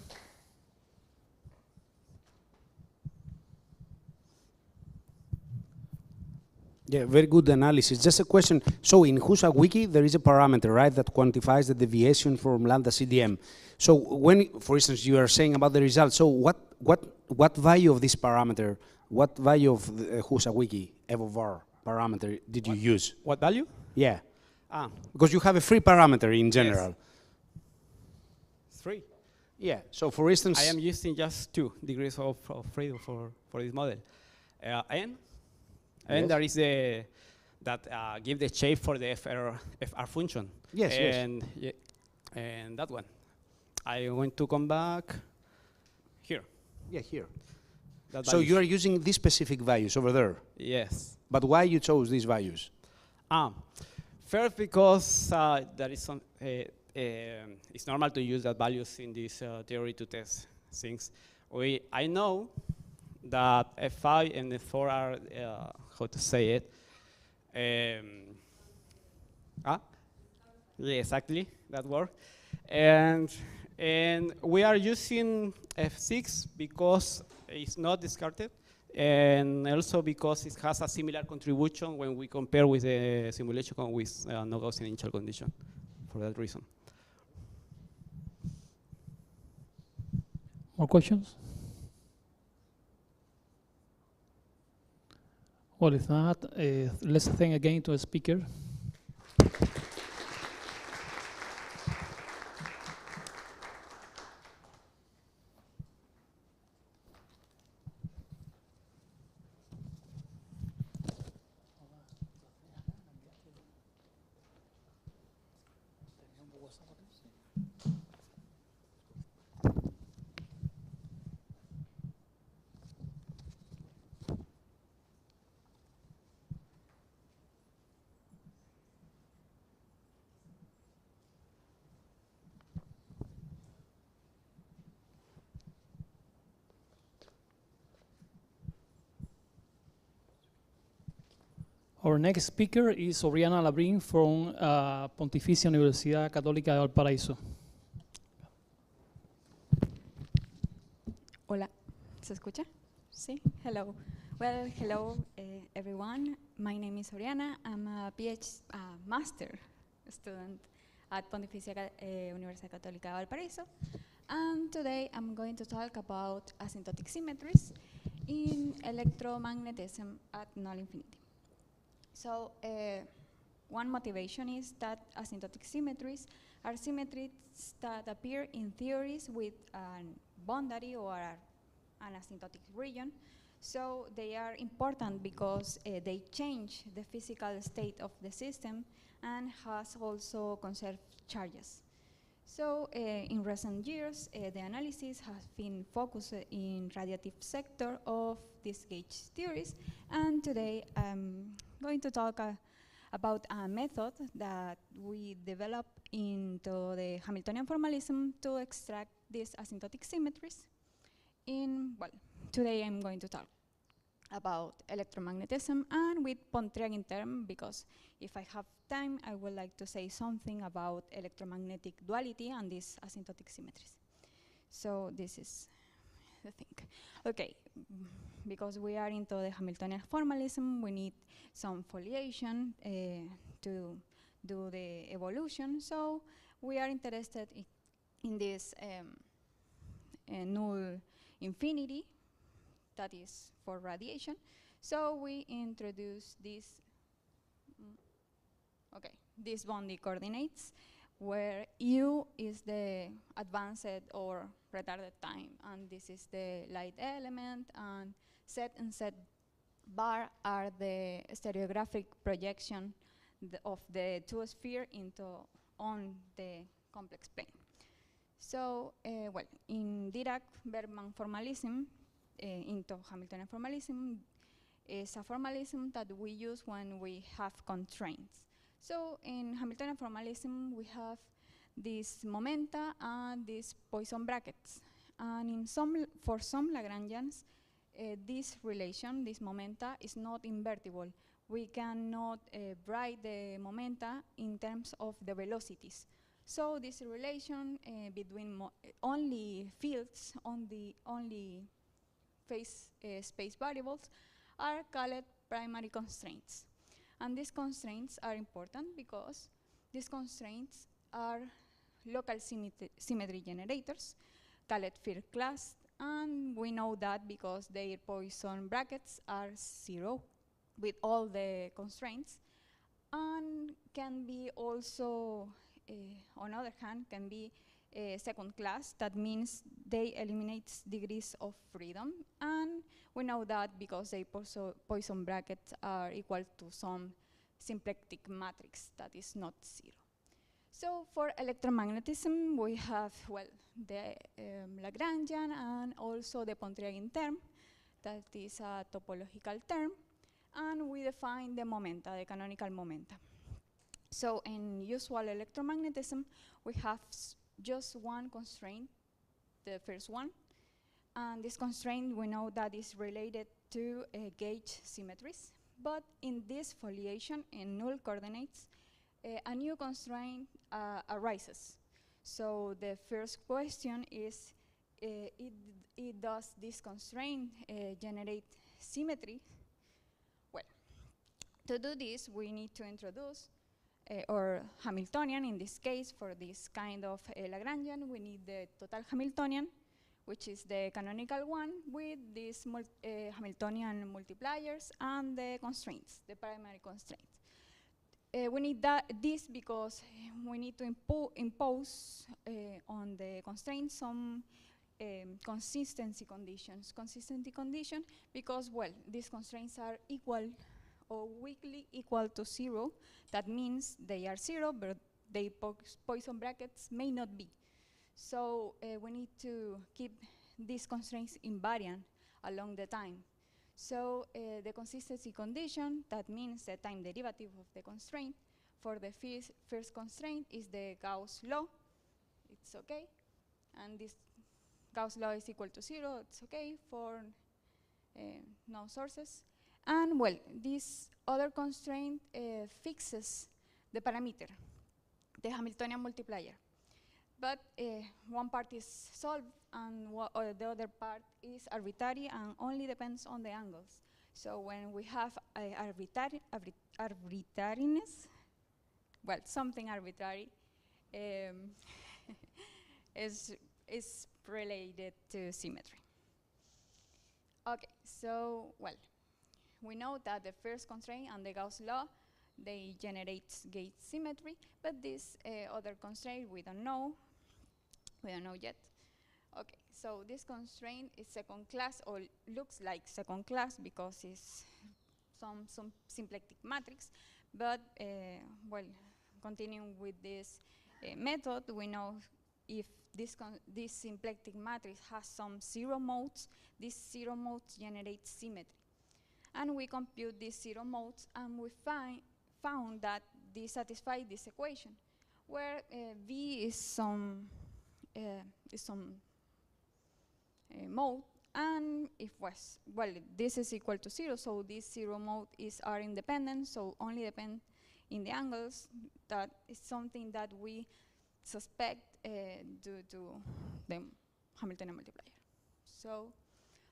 Yeah, very good analysis. Just a question. So in Husawiki, there is a parameter, right, that quantifies the deviation from lambda CDM. So when, for instance, you are saying about the results, so what value of this parameter, what value of the Husawiki EvoVar parameter did you use? What value? Yeah. Because you have a free parameter in general. Yes. It's free. Yeah. So for instance, I am using just 2 degrees of freedom for this model. And there is that give the shape for the FR function. Yes, and and that one. I want to come back here. Yeah, here. That so values. you are using these specific values over there. Yes. But why you chose these values? First, because there is some. It's normal to use that values in this theory to test things. I know that F5 and F4 are how to say it. Yeah, exactly that word. And we are using F6 because it's not discarded, and also because it has a similar contribution when we compare with the simulation with no Gaussian initial condition. For that reason. More questions? Well, if not, let's thank again to the speaker. Our next speaker is Oriana Labrín from Pontificia Universidad Católica de Valparaíso. Hola, ¿se escucha? Sí, hello. Well, hello everyone. My name is Oriana. I'm a PhD master student at Pontificia Universidad Católica de Valparaíso. And today I'm going to talk about asymptotic symmetries in electromagnetism at null infinity. So one motivation is that asymptotic symmetries are symmetries that appear in theories with a boundary or an asymptotic region. So they are important because they change the physical state of the system and has also conserved charges. So in recent years, the analysis has been focused in radiative sector of these gauge theories, and today I'm going to talk about a method that we developed into the Hamiltonian formalism to extract these asymptotic symmetries. Today I'm going to talk about electromagnetism and with Pontryagin term, because if I have time, I would like to say something about electromagnetic duality and these asymptotic symmetries. So this is the thing. Okay, because we are into the Hamiltonian formalism, we need some foliation to do the evolution. So we are interested in this null infinity that is for radiation. So we introduce this, these boundary coordinates, where u is the advanced or retarded time, and this is the light element, and z and z bar are the stereographic projection of the two sphere on the complex plane. So, in Dirac-Bergman formalism, into Hamiltonian formalism, is a formalism that we use when we have constraints. So in Hamiltonian formalism, we have these momenta and these Poisson brackets. And for some Lagrangians, this relation, this momenta, is not invertible. We cannot write the momenta in terms of the velocities. So this relation between only fields, only phase space variables, are called primary constraints. And these constraints are important because these constraints are local symmetry generators, called first class, and we know that because their Poisson brackets are 0 with all the constraints, and can be also, on the other hand, can be second class. That means they eliminate degrees of freedom, and we know that because they Poisson brackets are equal to some symplectic matrix that is not 0. So for electromagnetism, we have, the Lagrangian and also the Pontryagin term, that is a topological term, and we define the momenta, the canonical momenta. So in usual electromagnetism, we have just one constraint, the first one, and this constraint we know that is related to gauge symmetries. But in this foliation in null coordinates, a new constraint arises. So the first question is, does this constraint generate symmetry? Well, to do this, we need to introduce, or Hamiltonian in this case, for this kind of Lagrangian, we need the total Hamiltonian, which is the canonical one, with these Hamiltonian multipliers and the constraints, the primary constraints. We need this because we need to impose on the constraints some consistency conditions. Consistency condition because, these constraints are equal or weakly equal to 0. That means they are 0, but the Poisson brackets may not be. So we need to keep these constraints invariant along the time. So the consistency condition, that means the time derivative of the constraint, for the first constraint is the Gauss law. It's okay. And this Gauss law is equal to 0. It's okay for no sources. And this other constraint fixes the parameter, the Hamiltonian multiplier. But one part is solved, and the other part is arbitrary and only depends on the angles. So when we have arbitrariness, something arbitrary is related to symmetry. Okay, so we know that the first constraint and the Gauss law they generate gauge symmetry, but this other constraint we don't know. We don't know yet. Okay, so this constraint is second class, or looks like second class because it's some symplectic matrix, but well, continuing with this method, we know if this symplectic matrix has some zero modes, these zero modes generate symmetry. And we compute these zero modes, and we found that they satisfy this equation, where V is some mode, and if this is equal to 0, so this zero mode is R independent, so only depend in the angles. That is something that we suspect due to the Hamiltonian multiplier. So,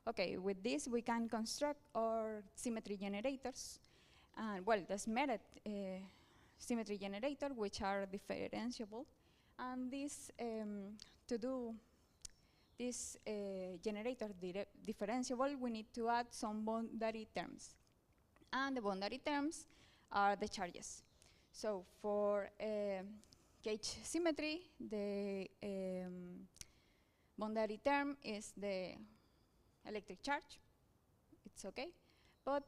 okay, with this we can construct our symmetry generators, and well, there's merit symmetry generator which are differentiable, and this to do this generator differentiable, we need to add some boundary terms. And the boundary terms are the charges. So for gauge symmetry, the boundary term is the electric charge. It's okay. But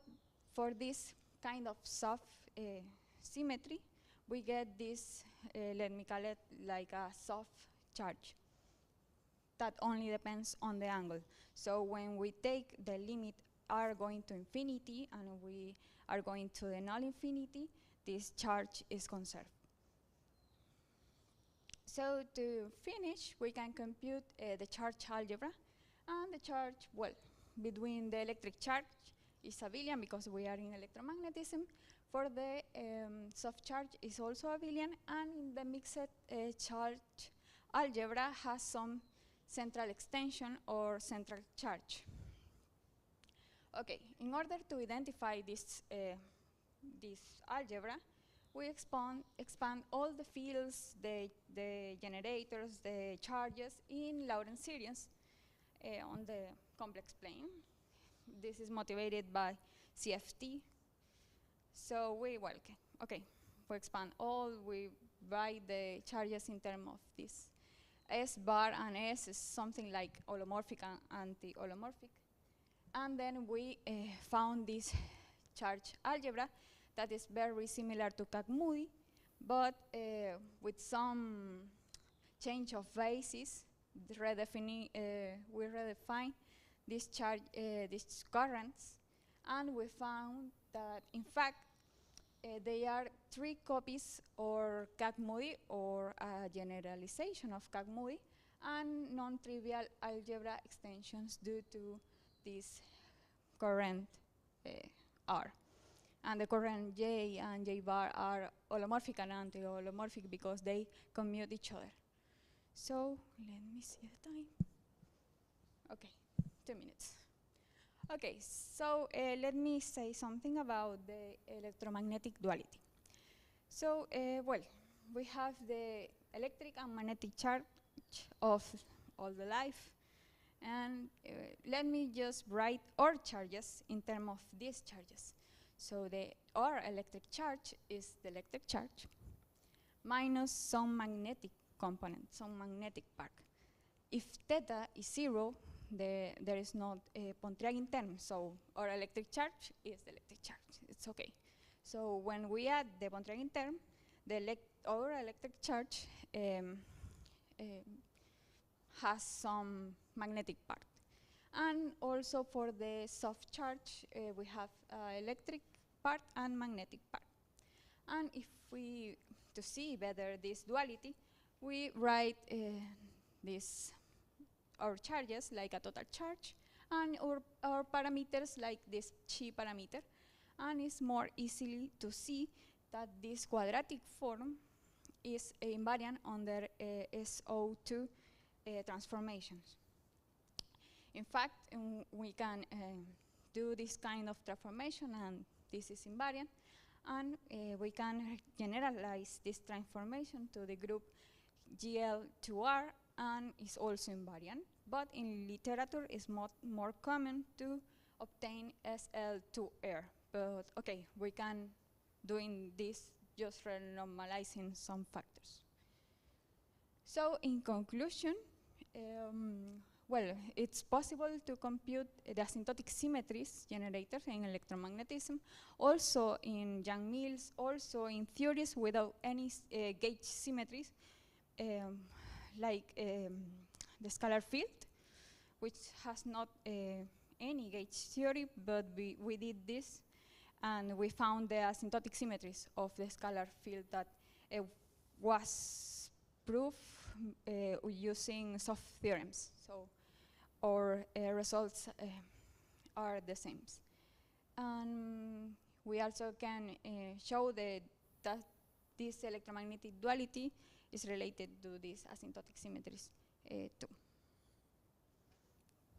for this kind of soft symmetry, we get this, let me call it like a soft charge that only depends on the angle. So when we take the limit r going to infinity and we are going to the null infinity, this charge is conserved. So to finish, we can compute the charge algebra. And the charge, well, between the electric charge is abelian because we are in electromagnetism. For the soft charge is also abelian, and in the mixed charge algebra has some central extension or central charge. Okay, in order to identify this algebra, we expand all the fields, the generators, the charges in Lorentz series on the complex plane. This is motivated by CFT. So we, well, okay, we expand all, we write the charges in terms of this. S bar and S is something like holomorphic and anti-holomorphic. And then we found this charge algebra that is very similar to Kac-Moody, but with some change of basis. We redefine this charge, these currents, and we found that in fact they are 3 copies or Kac-Moody or a generalization of Kac-Moody and non-trivial algebra extensions due to this current R. And the current J and J bar are holomorphic and anti-holomorphic because they commute each other. So let me see the time. Okay, 2 minutes. Okay, so let me say something about the electromagnetic duality. So, well, we have the electric and magnetic charge of all the life. And let me just write our charges in terms of these charges. So our electric charge is the electric charge minus some magnetic component, some magnetic part. If theta is 0, there is not a Pontryagin term, so our electric charge is the electric charge. It's okay. So when we add the Pontryagin term, our electric charge has some magnetic part. And also for the soft charge, we have electric part and magnetic part. And if we, to see better this duality, we write our charges like a total charge, and our parameters like this chi parameter. And it's more easily to see that this quadratic form is invariant under SO2 transformations. In fact, we can do this kind of transformation, and this is invariant. And we can generalize this transformation to the group GL2R, and is also invariant. But in literature, it's more common to obtain SL2R. But okay, we can doing this, just renormalizing some factors. So in conclusion, well, it's possible to compute the asymptotic symmetries generators in electromagnetism, also in Young-Mills, also in theories without any gauge symmetries, like the scalar field, which has not any gauge theory, but we did this, and we found the asymptotic symmetries of the scalar field that was proved using soft theorems. So our results are the same. And we also can show that this electromagnetic duality is related to these asymptotic symmetries too.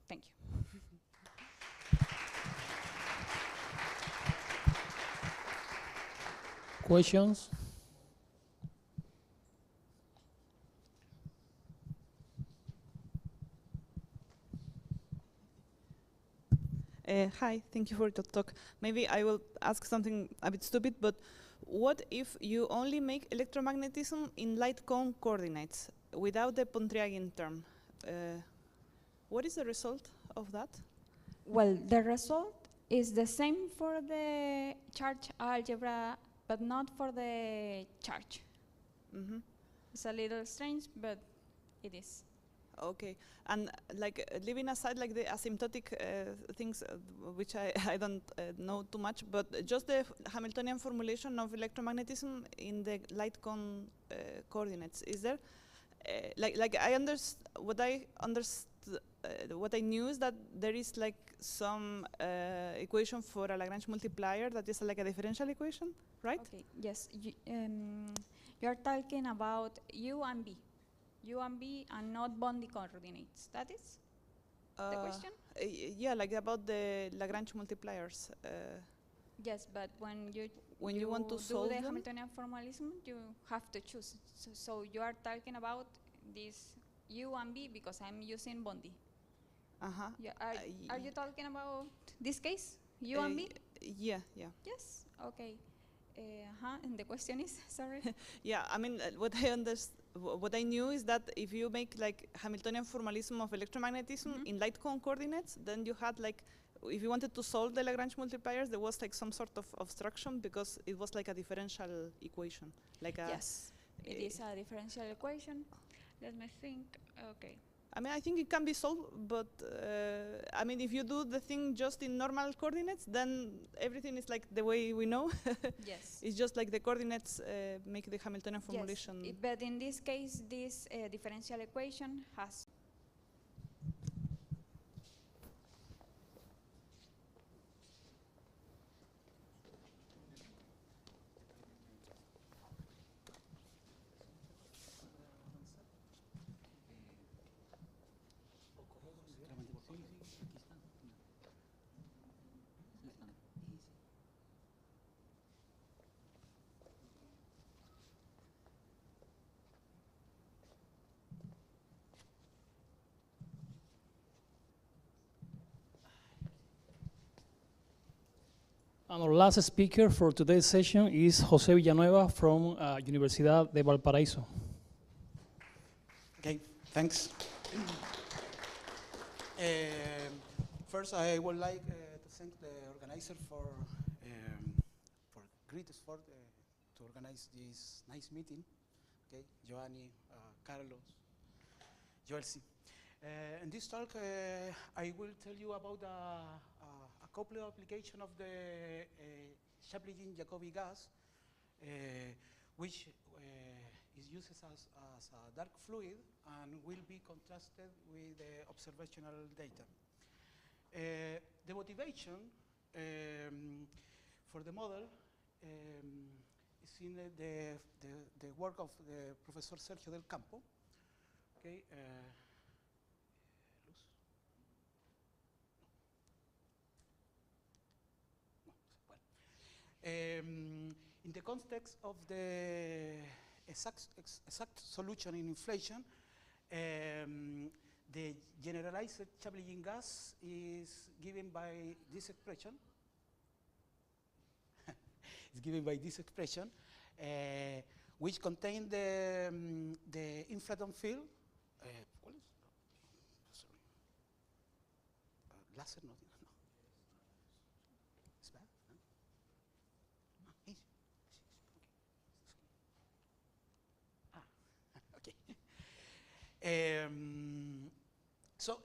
Thank you. Questions? Hi, thank you for the talk. Maybe I will ask something a bit stupid, but what if you only make electromagnetism in light cone coordinates without the Pontryagin term? What is the result of that? Well, the result is the same for the charge algebra, but not for the charge. Mm-hmm. It's a little strange, but it is. Okay, and like leaving aside like the asymptotic things, which I don't know too much, but just the Hamiltonian formulation of electromagnetism in the light cone coordinates. Is there like I understand what I understood? What I knew is that there is like some equation for a Lagrange multiplier that is like a differential equation, right? Okay. Yes. You're talking about U and B. U and B and not Bondi coordinates. That is the question? Yeah, like about the Lagrange multipliers. Yes, but when you want to do solve the them? Hamiltonian formalism, you have to choose. So you are talking about this U and B because I'm using Bondi. Uh-huh. Yeah, are you talking about this case, U and B? Yeah, yeah. Yes, okay. And the question is, sorry? Yeah, I mean, what I knew is that if you make like Hamiltonian formalism of electromagnetism in light cone coordinates, then you had like, if you wanted to solve the Lagrange multipliers, there was like some sort of obstruction because it was like a differential equation. Like a yes, it is a differential equation. Let me think, okay. I mean, I think it can be solved, but I mean, if you do the thing just in normal coordinates, then everything is like the way we know. Yes. It's just like the coordinates make the Hamiltonian formulation. Yes, but in this case, this differential equation has And our last speaker for today's session is José Villanueva from Universidad de Valparaíso. Okay, thanks. First, I would like to thank the organizer for great effort to organize this nice meeting. Okay, Giovanni, Carlos, Joelsi. In this talk, I will tell you about a couple of applications of the Chaplygin-Jacobi gas, which is used as a dark fluid and will be contrasted with the observational data. The motivation for the model is in the work of the Professor Sergio del Campo. Okay, in the context of the exact solution in inflation, the generalized Chaplygin gas is given by this expression. is given by this expression, which contain the inflaton field. ¿Cuál es? Sorry. Láser no tiene, no. It's bad, no? Easy. Okay. So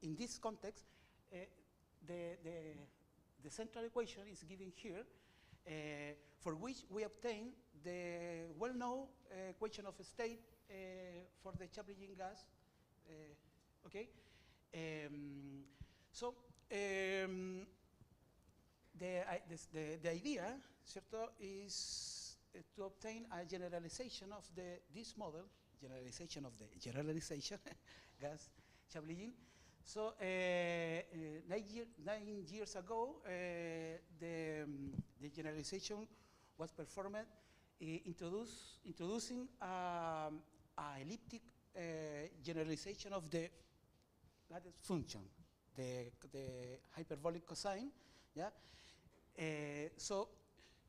in this context, the central equation is given here, for which we obtain the well-known equation of state for the Chaplin gas. Okay. So the idea, cierto, is to obtain a generalization of this model, generalization of the generalization gas Chaplin. So 9 years ago, the generalization was performed, introducing a elliptic generalization of the lattice function, the hyperbolic cosine. Yeah. So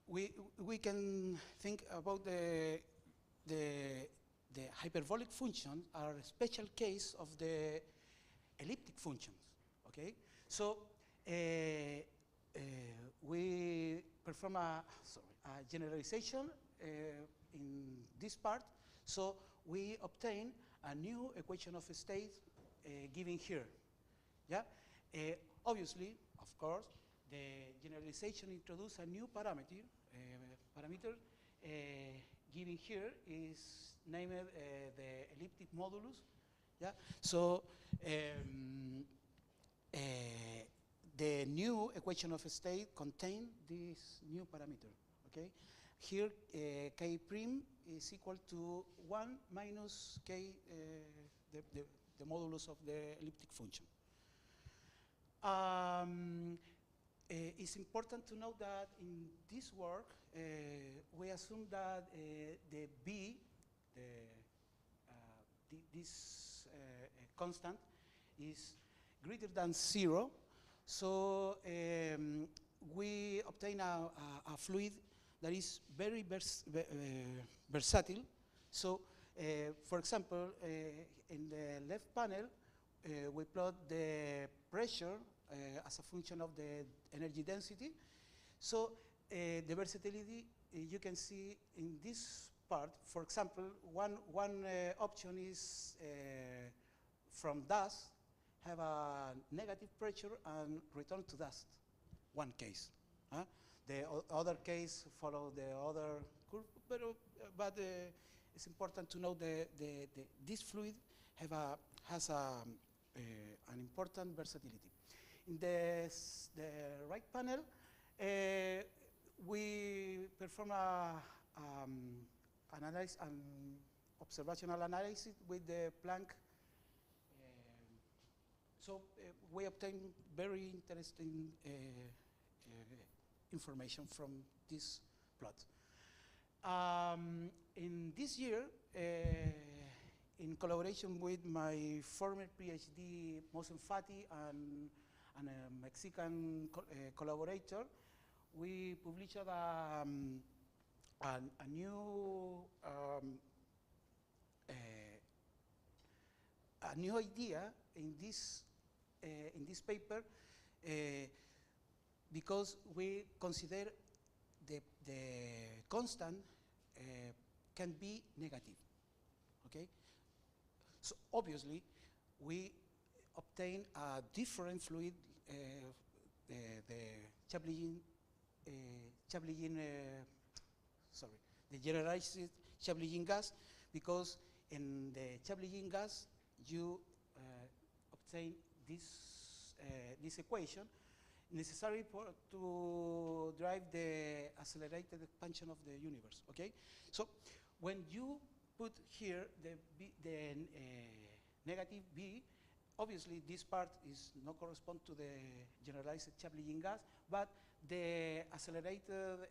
we can think about the hyperbolic functions are a special case of the elliptic functions. Okay. So we perform a generalization in this part. So we obtain a new equation of state given here. Yeah. Obviously, of course, the generalization introduces a new parameter. Given here is named the elliptic modulus. Yeah. So the new equation of state contains this new parameter. Okay. Here, k prime is equal to 1 minus k, the modulus of the elliptic function. It's important to note that in this work, we assume that the B, this constant, is greater than 0. So we obtain a fluid that is very versatile. So, for example, in the left panel, we plot the pressure as a function of the energy density. So the versatility you can see in this part. For example, one option is from dust, have a negative pressure and return to dust, one case. The other case follow the other curve, but it's important to know this fluid has an important versatility. In the right panel, we perform observational analysis with the Planck. So we obtain very interesting information from this plot. In this year, in collaboration with my former PhD, Mohsen Fati, and a Mexican collaborator, we published a new idea in this paper, because we consider the constant can be negative. Okay, so obviously we obtain a different fluid, the generalized Chaplin gas, because in the Chaplin gas you obtain this equation necessary to drive the accelerated expansion of the universe. Okay, so when you put here the negative B, obviously this part is not correspond to the generalized Chaplin gas, but the accelerated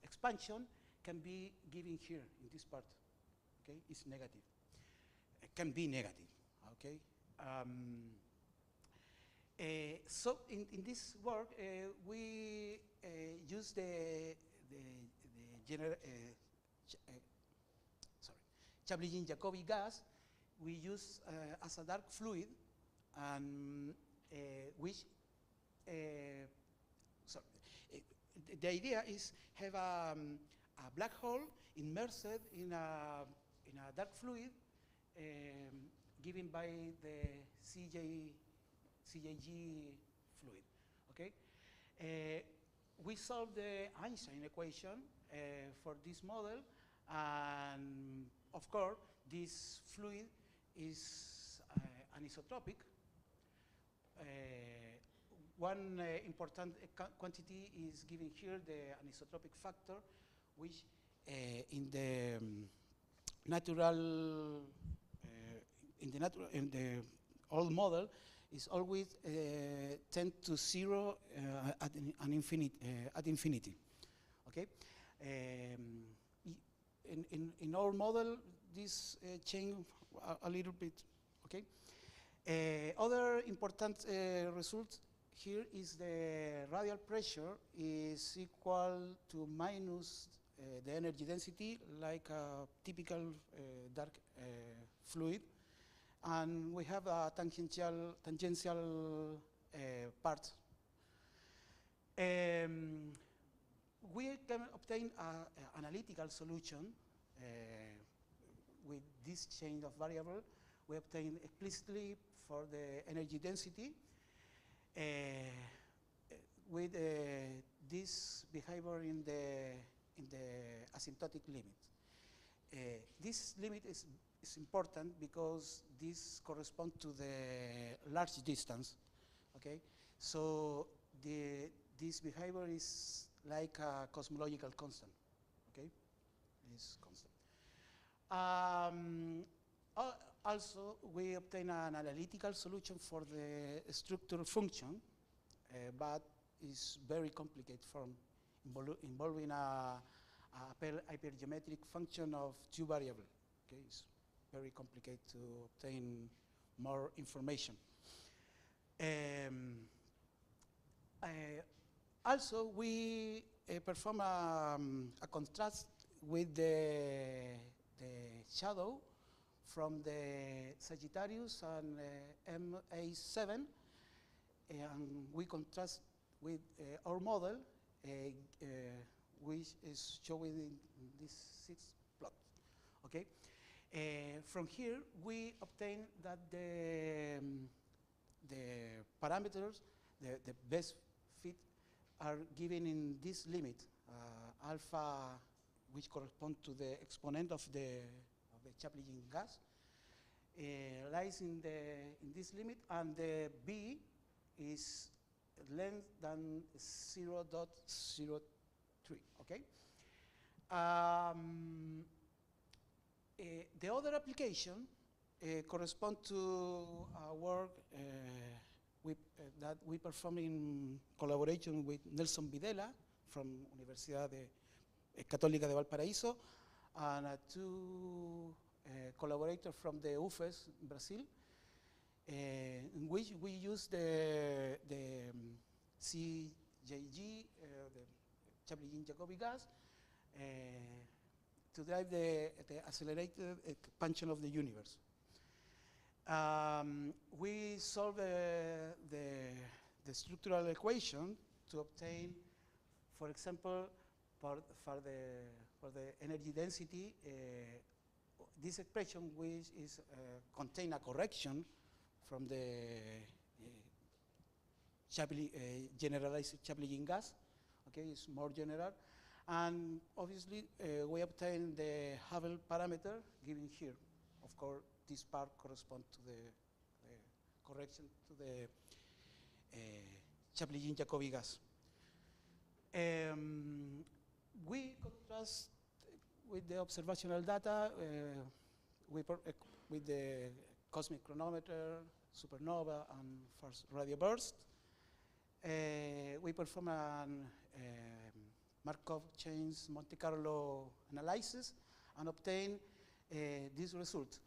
expansion can be given here in this part. Okay, it's negative. It can be negative. Okay. So in this work, we use the Chaplygin-Jacobi gas. We use as a dark fluid, and which the idea is have a black hole immersed in a dark fluid given by the CJG fluid. Okay, we solved the Einstein equation for this model, and of course, this fluid is anisotropic. One important quantity is given here, the anisotropic factor, which in the old model is always 10 to 0 at infinity. Okay. In our model, this change a little bit. Okay. Other important result here is the radial pressure is equal to minus the energy density, like a typical dark fluid, and we have a tangential part. We can obtain an analytical solution with this change of variable. We obtain explicitly for the energy density with this behavior in the asymptotic limit. This limit is important because this corresponds to the large distance. Okay, so this behavior is like a cosmological constant. Okay, is constant. Also, we obtain an analytical solution for the structure function, but it's very complicated form involving a hypergeometric function of two variables. Okay, it's very complicated to obtain more information. Also, we perform a contrast with the shadow from the Sagittarius and MA7, and we contrast with our model, which is showing in this 6 plot. Okay, from here we obtain that the parameters, the best fit, are given in this limit, alpha, which corresponds to the exponent of the Chaplygin gas, lies in this limit, and the B is less than 0.03. Okay. The other application corresponds to our work that we perform in collaboration with Nelson Videla from Universidad Católica de Valparaíso, and two collaborators from the UFES, Brazil, in which we use the CJG, the Chaplygin-Jacobi gas, to drive the accelerated expansion of the universe. We solve the structural equation to obtain, for example, for the energy density, this expression, which is contain a correction from the generalized Chaplygin gas. Okay, it's more general, and obviously we obtain the Hubble parameter given here. Of course, this part corresponds to the correction to the Chaplygin-Jacobi gas. We contrast with the observational data with the cosmic chronometer, supernova, and first radio burst. We perform a Markov chains Monte Carlo analysis and obtain this result.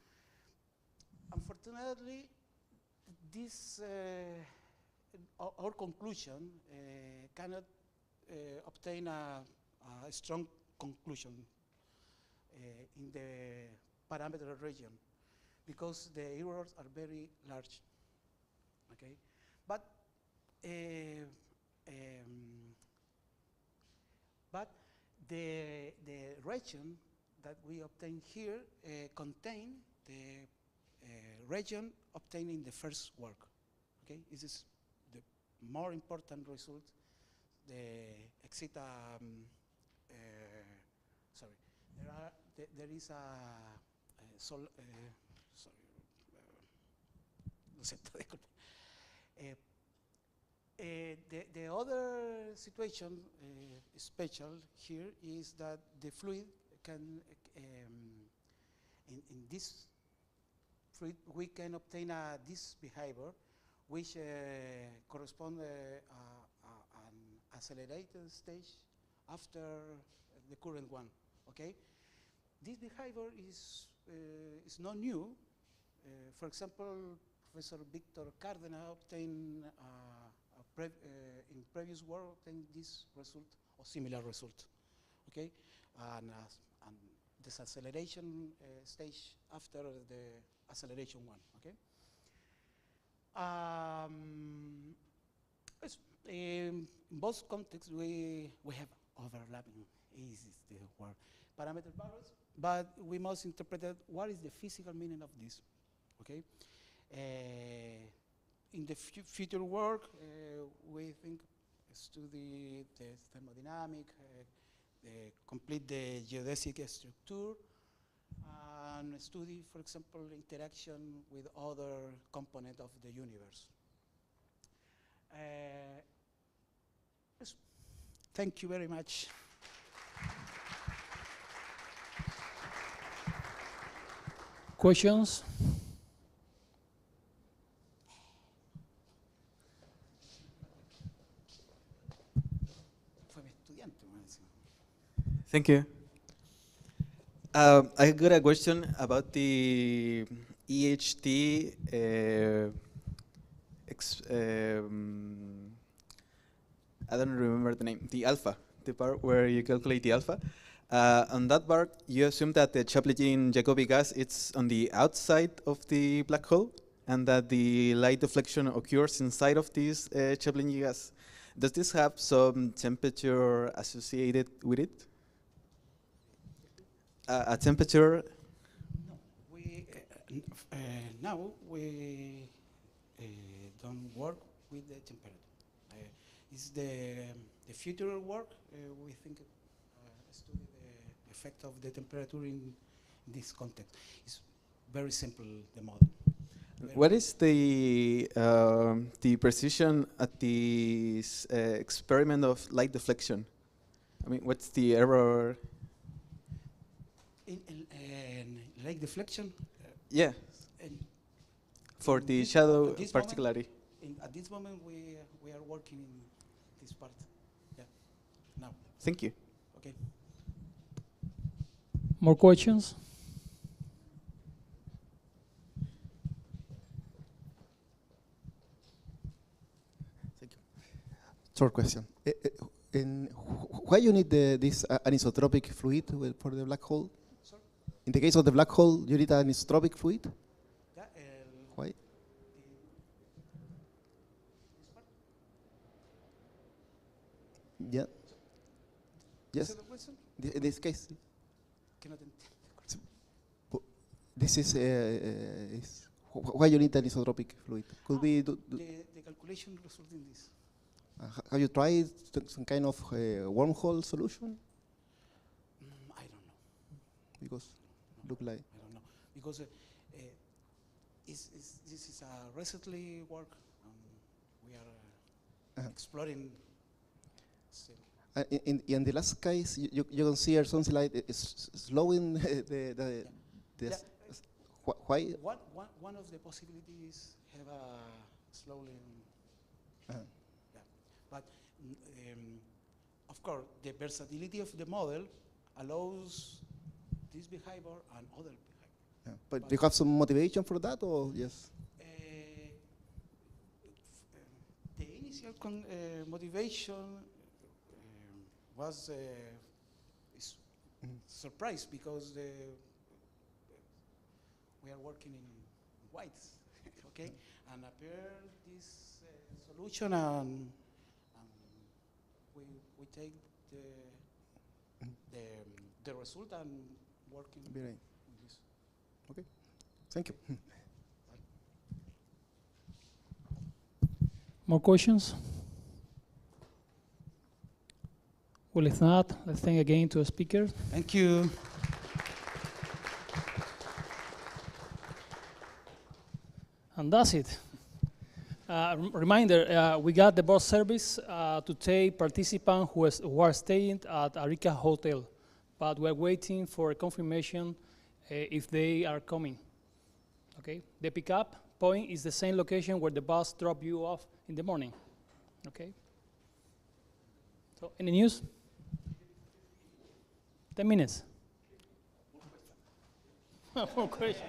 Unfortunately, this our conclusion cannot obtain a strong conclusion in the parameter region because the errors are very large. Okay, but the region that we obtain here contain the region obtained in the first work. Okay, this is the more important result. The exit. Sorry, there is a sorry. Lo siento, disculpe. The other situation special here is that the fluid can, in this fluid, we can obtain this behavior, which corresponds an accelerated stage after the current one. Okay, this behavior is not new. For example, Professor Victor Cárdenas obtained in previous work obtained this result or similar result. Okay, and this acceleration stage after the acceleration one. Okay. In both contexts, we have overlapping. Is the word parameter values, but we must interpret what is the physical meaning of this. Okay. In the future work, we think study the thermodynamic, complete the geodesic structure, and study, for example, interaction with other components of the universe. Thank you very much. Questions? Thank you. I got a question about the EHT I don't remember the name, the alpha, the part where you calculate the alpha. On that part, you assume that the Chaplin-Jacobi gas is on the outside of the black hole and that the light deflection occurs inside of this Chaplin gas. Does this have some temperature associated with it? A temperature? No, now we don't work with the temperature. It's the future work. We think study the effect of the temperature in this context. It's very simple, the model. What is the precision at this experiment of light deflection? I mean, what's the error? In light deflection? Yeah. For the shadow particularly. At this moment, we are working in this part. Yeah. Now. Thank you. Okay. More questions? Thank you. Short question. Why you need this anisotropic fluid for the black hole? Sorry? In the case of the black hole, you need an anisotropic fluid? Yeah, why? Yeah. Yes. In this case. This is why you need an isotropic fluid. Could be the calculation result in this. Have you tried some kind of wormhole solution? I don't know. Because look like. I don't know because this is a recently work. We are exploring. In the last case, you consider something like slowing the why? One of the possibilities have a slowing. Yeah. But of course, the versatility of the model allows this behavior and other behavior. Yeah. But do you have some motivation for that, or yes? The initial motivation was surprised because we are working in whites, okay? And appeared this solution, and we take the result and working Very. with this. Okay, thank you. More questions? Well, if not, let's thank again to a speaker. Thank you. And that's it. Reminder, we got the bus service to take participants who are staying at Arica Hotel, but we're waiting for a confirmation if they are coming. Okay, the pickup point is the same location where the bus dropped you off in the morning. Okay. So, any news? 10 minutes. More questions.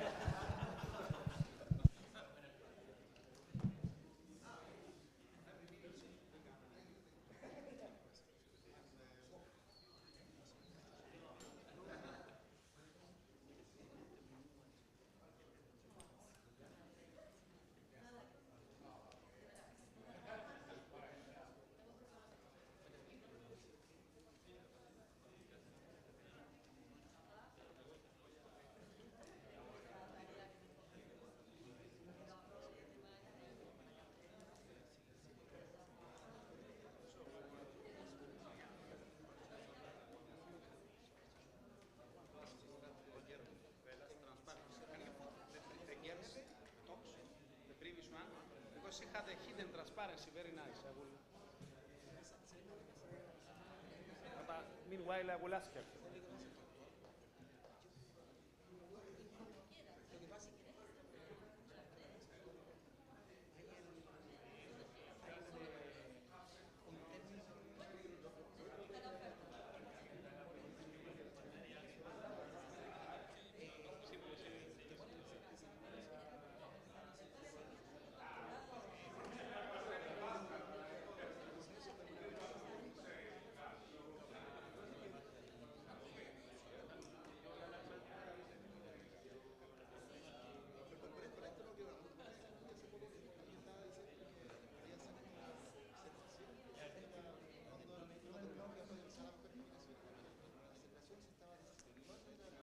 She had a hidden transparency, very nice. But, meanwhile, I will ask her.